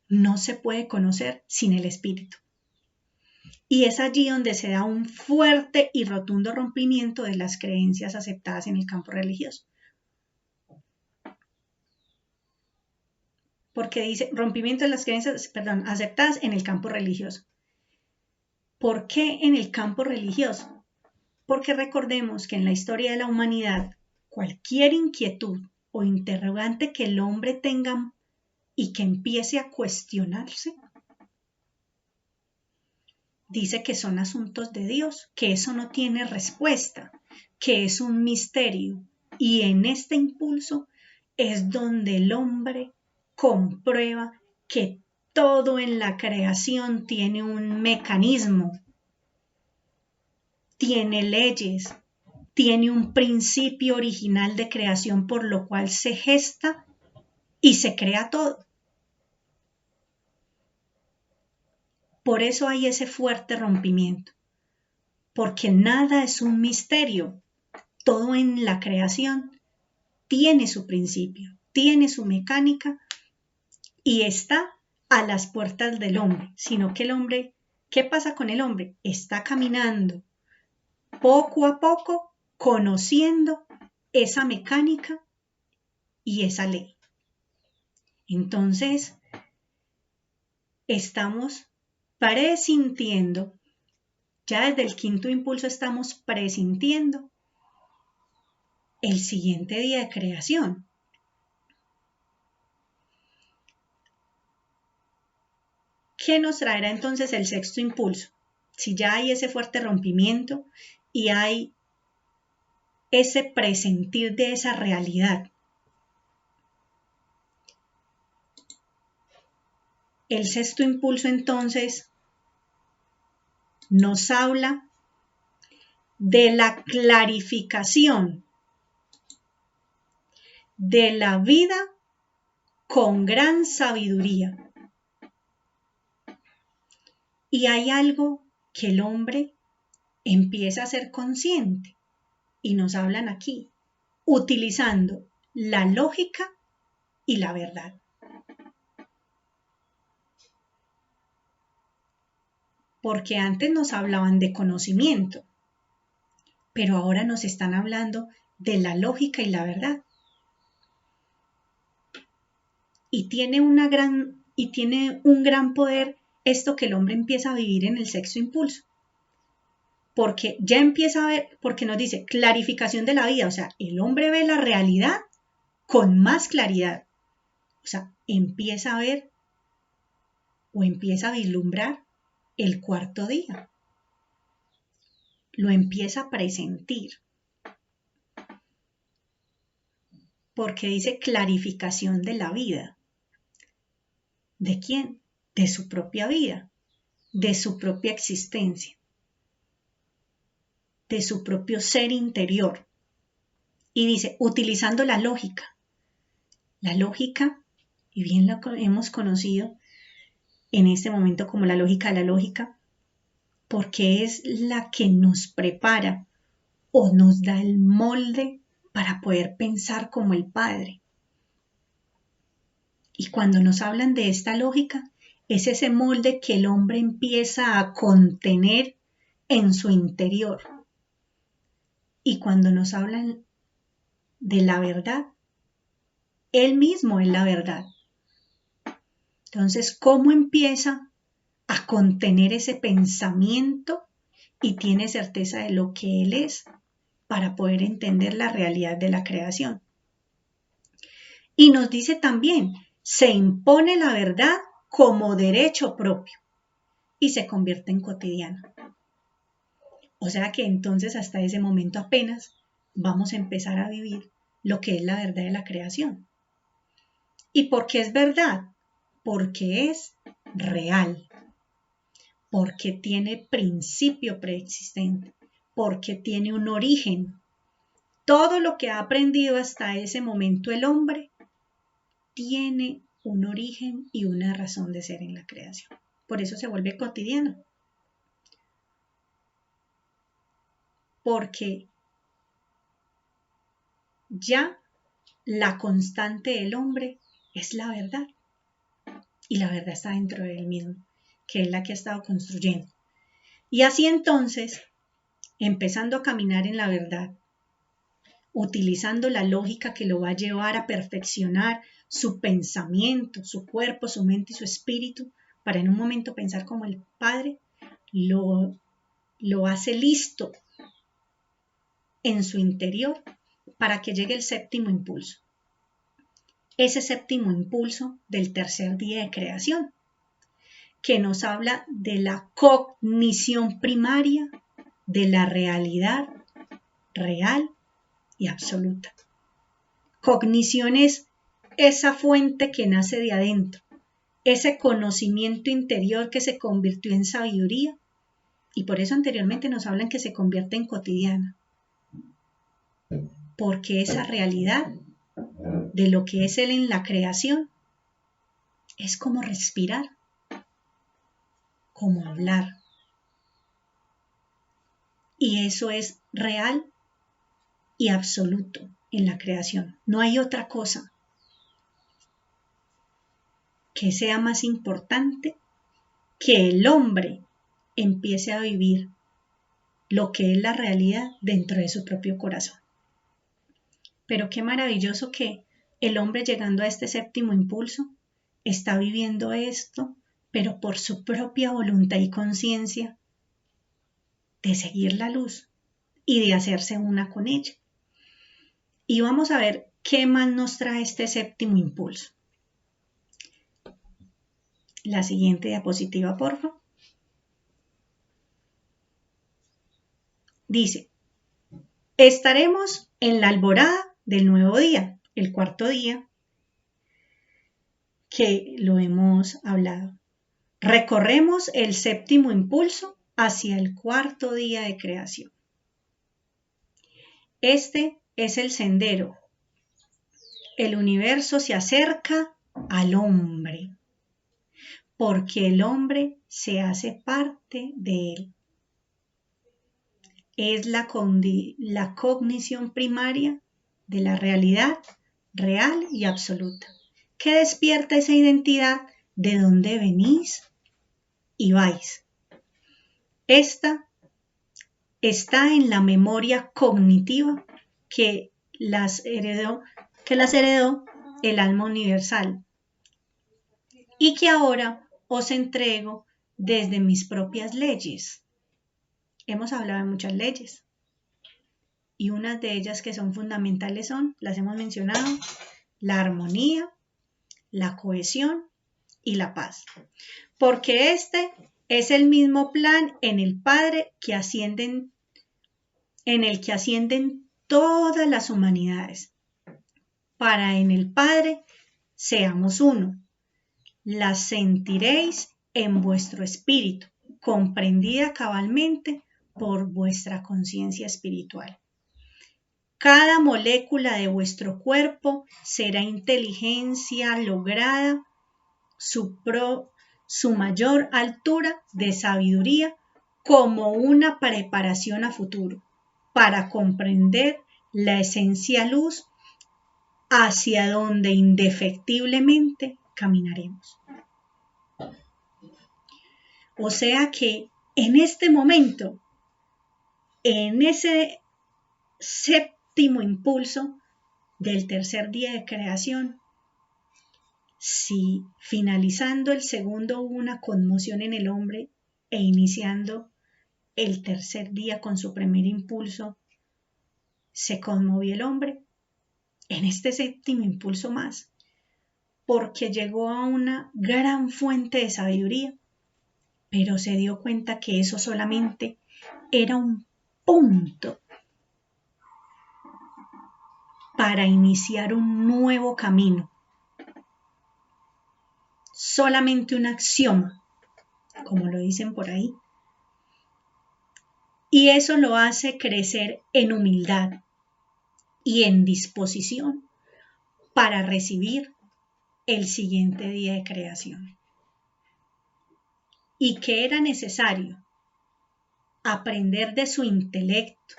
no se puede conocer sin el espíritu. Y es allí donde se da un fuerte y rotundo rompimiento de las creencias aceptadas en el campo religioso. Porque dice, rompimiento de las creencias, aceptadas en el campo religioso. ¿Por qué en el campo religioso? Porque recordemos que en la historia de la humanidad, cualquier inquietud o interrogante que el hombre tenga y que empiece a cuestionarse, dice que son asuntos de Dios, que eso no tiene respuesta, que es un misterio. Y en este impulso es donde el hombre comprueba que todo en la creación tiene un mecanismo, tiene leyes, tiene un principio original de creación por lo cual se gesta y se crea todo. Por eso hay ese fuerte rompimiento, porque nada es un misterio. Todo en la creación tiene su principio, tiene su mecánica y está a las puertas del hombre, sino que el hombre, ¿qué pasa con el hombre? Está caminando poco a poco, conociendo esa mecánica y esa ley. Entonces, estamos presintiendo, ya desde el quinto impulso estamos presintiendo el siguiente día de creación. ¿Qué nos traerá entonces el sexto impulso? Si ya hay ese fuerte rompimiento y hay ese presentir de esa realidad. El sexto impulso entonces nos habla de la clarificación de la vida con gran sabiduría. Y hay algo que el hombre empieza a ser consciente y nos hablan aquí, utilizando la lógica y la verdad. Porque antes nos hablaban de conocimiento, pero ahora nos están hablando de la lógica y la verdad. Y tiene un gran poder esto que el hombre empieza a vivir en el sexto impulso. Porque ya empieza a ver, porque nos dice clarificación de la vida, o sea, el hombre ve la realidad con más claridad. O sea, empieza a ver o empieza a vislumbrar el cuarto día. Lo empieza a presentir. Porque dice clarificación de la vida. ¿De quién? De su propia vida, de su propia existencia, de su propio ser interior. Y dice, utilizando la lógica. La lógica, y bien la hemos conocido en este momento como la lógica de la lógica, porque es la que nos prepara o nos da el molde para poder pensar como el Padre. Y cuando nos hablan de esta lógica, es ese molde que el hombre empieza a contener en su interior. Y cuando nos hablan de la verdad, él mismo es la verdad. Entonces, ¿cómo empieza a contener ese pensamiento y tiene certeza de lo que él es para poder entender la realidad de la creación? Y nos dice también, se impone la verdad como derecho propio y se convierte en cotidiano. O sea que entonces hasta ese momento apenas vamos a empezar a vivir lo que es la verdad de la creación. ¿Y por qué es verdad? Porque es real, porque tiene principio preexistente, porque tiene un origen. Todo lo que ha aprendido hasta ese momento el hombre tiene un origen y una razón de ser en la creación. Por eso se vuelve cotidiano. Porque ya la constante del hombre es la verdad. Y la verdad está dentro de él mismo, que es la que ha estado construyendo. Y así entonces, empezando a caminar en la verdad, utilizando la lógica que lo va a llevar a perfeccionar su pensamiento, su cuerpo, su mente y su espíritu, para en un momento pensar como el Padre, lo hace listo en su interior para que llegue el séptimo impulso. Ese séptimo impulso del tercer día de creación, que nos habla de la cognición primaria de la realidad real y absoluta. Cognición es esa fuente que nace de adentro, ese conocimiento interior que se convirtió en sabiduría, y por eso anteriormente nos hablan que se convierte en cotidiana, porque esa realidad de lo que es Él en la creación es como respirar, como hablar, y eso es real y absoluto en la creación. No hay otra cosa que sea más importante que el hombre empiece a vivir lo que es la realidad dentro de su propio corazón. Pero qué maravilloso que el hombre, llegando a este séptimo impulso, está viviendo esto, pero por su propia voluntad y conciencia de seguir la luz y de hacerse una con ella. Y vamos a ver qué más nos trae este séptimo impulso. La siguiente diapositiva, por favor. Dice, estaremos en la alborada del nuevo día, el cuarto día, que lo hemos hablado. Recorremos el séptimo impulso hacia el cuarto día de creación. Este es el sendero. El universo se acerca al hombre. porque el hombre se hace parte de él. Es la cognición primaria de la realidad real y absoluta, que despierta esa identidad de dónde venís y vais. Esta está en la memoria cognitiva que las heredó el alma universal y que ahora os entrego desde mis propias leyes. Hemos hablado de muchas leyes y unas de ellas que son fundamentales las hemos mencionado, la armonía, la cohesión y la paz. Porque este es el mismo plan en el Padre en el que ascienden todas las humanidades. Para en el Padre seamos uno. Las sentiréis en vuestro espíritu, comprendida cabalmente por vuestra conciencia espiritual. Cada molécula de vuestro cuerpo será inteligencia lograda, su mayor altura de sabiduría como una preparación a futuro para comprender la esencia luz hacia donde indefectiblemente caminaremos. O sea que en este momento, en ese séptimo impulso del tercer día de creación, si finalizando el segundo hubo una conmoción en el hombre e iniciando el tercer día con su primer impulso, se conmovió el hombre en este séptimo impulso más, porque llegó a una gran fuente de sabiduría, pero se dio cuenta que eso solamente era un punto para iniciar un nuevo camino. Solamente un axioma, como lo dicen por ahí. Y eso lo hace crecer en humildad y en disposición para recibir el siguiente día de creación. Y que era necesario aprender de su intelecto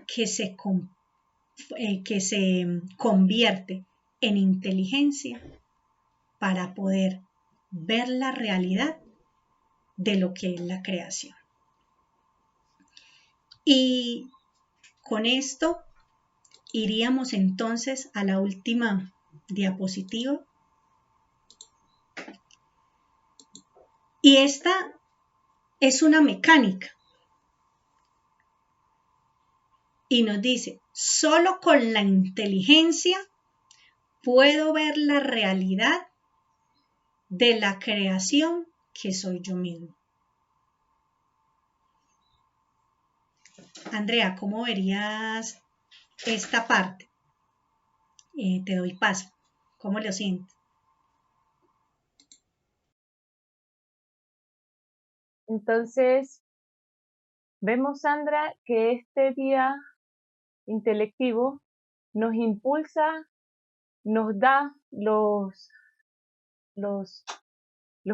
que se convierte en inteligencia para poder ver la realidad de lo que es la creación. Y con esto iríamos entonces a la última diapositiva. Y esta es una mecánica. Y nos dice, solo con la inteligencia puedo ver la realidad de la creación que soy yo mismo. Andrea, ¿cómo verías esta parte? Te doy paso. ¿Cómo lo sientes? Entonces, vemos, Sandra, que este día intelectivo nos impulsa, nos da los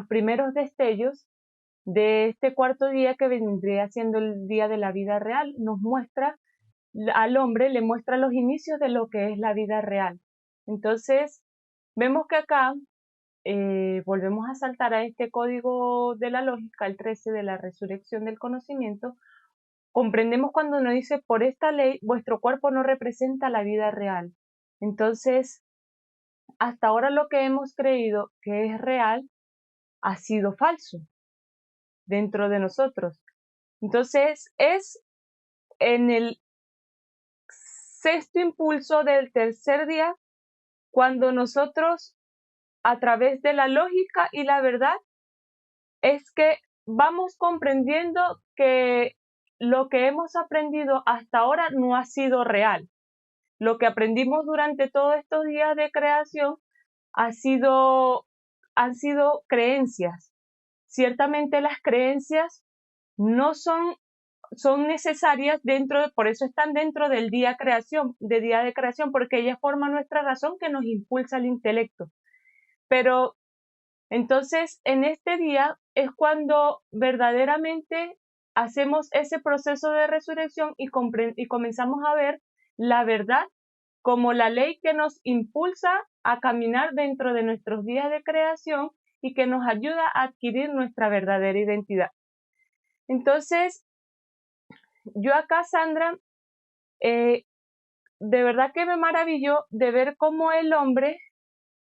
primeros destellos de este cuarto día que vendría siendo el día de la vida real. Nos muestra, al hombre le muestra los inicios de lo que es la vida real. Entonces, vemos que acá volvemos a saltar a este código de la lógica, el 13 de la resurrección del conocimiento. Comprendemos cuando nos dice, por esta ley, vuestro cuerpo no representa la vida real. Entonces, hasta ahora lo que hemos creído que es real ha sido falso dentro de nosotros. Entonces, es en el sexto impulso del tercer día cuando nosotros, a través de la lógica y la verdad, es que vamos comprendiendo que lo que hemos aprendido hasta ahora no ha sido real. Lo que aprendimos durante todos estos días de creación han sido creencias. Ciertamente las creencias no son necesarias por eso están dentro del día de creación, porque ellas forman nuestra razón que nos impulsa al intelecto. Pero Entonces, en este día es cuando verdaderamente hacemos ese proceso de resurrección y comenzamos a ver la verdad como la ley que nos impulsa a caminar dentro de nuestros días de creación y que nos ayuda a adquirir nuestra verdadera identidad. Entonces, yo acá, Sandra, de verdad que me maravilló de ver cómo el hombre,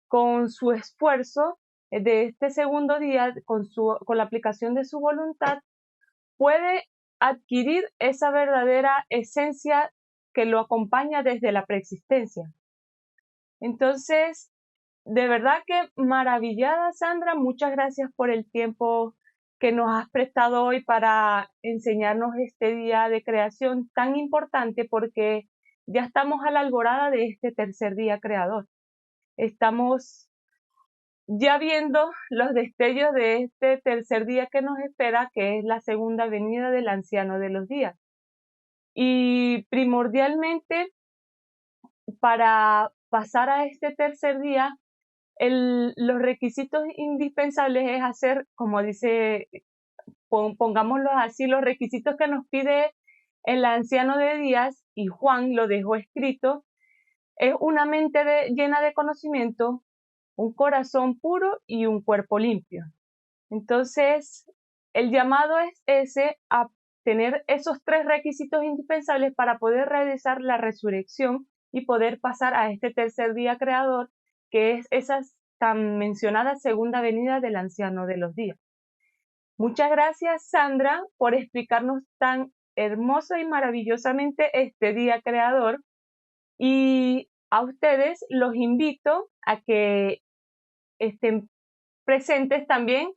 con su esfuerzo de este segundo día, con la aplicación de su voluntad, puede adquirir esa verdadera esencia que lo acompaña desde la preexistencia. Entonces, de verdad que maravillada, Sandra. Muchas gracias por el tiempo que nos has prestado hoy para enseñarnos este día de creación tan importante, porque ya estamos a la alborada de este tercer día creador. Estamos ya viendo los destellos de este tercer día que nos espera, que es la segunda venida del anciano de los días. Y primordialmente, para pasar a este tercer día, los requisitos indispensables es hacer, como dice, pongámoslo así, los requisitos que nos pide el anciano de días, y Juan lo dejó escrito, es una mente llena de conocimiento, un corazón puro y un cuerpo limpio. Entonces, el llamado es ese, a tener esos 3 requisitos indispensables para poder realizar la resurrección y poder pasar a este tercer día creador, que es esa tan mencionada segunda venida del anciano de los días. Muchas gracias, Sandra, por explicarnos tan hermosa y maravillosamente este día creador. Y a ustedes los invito a que estén presentes también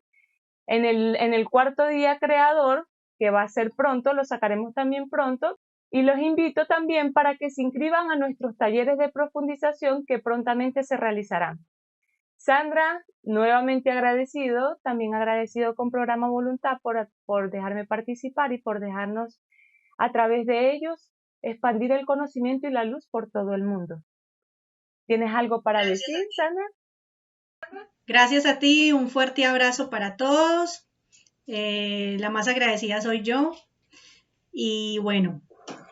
en el cuarto día creador, que va a ser pronto, lo sacaremos también pronto, y los invito también para que se inscriban a nuestros talleres de profundización que prontamente se realizarán. Sandra, nuevamente agradecido, también agradecido con Programa Voluntad por dejarme participar y por dejarnos a través de ellos expandir el conocimiento y la luz por todo el mundo. ¿Tienes algo para decir, Sandra? Gracias a ti, un fuerte abrazo para todos. La más agradecida soy yo. Y bueno,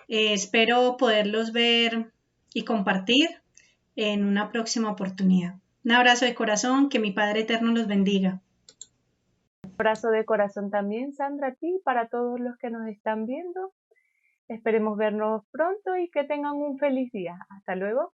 espero poderlos ver y compartir en una próxima oportunidad. Un abrazo de corazón, que mi Padre Eterno los bendiga. Un abrazo de corazón también, Sandra, a ti y para todos los que nos están viendo. Esperemos vernos pronto y que tengan un feliz día. Hasta luego.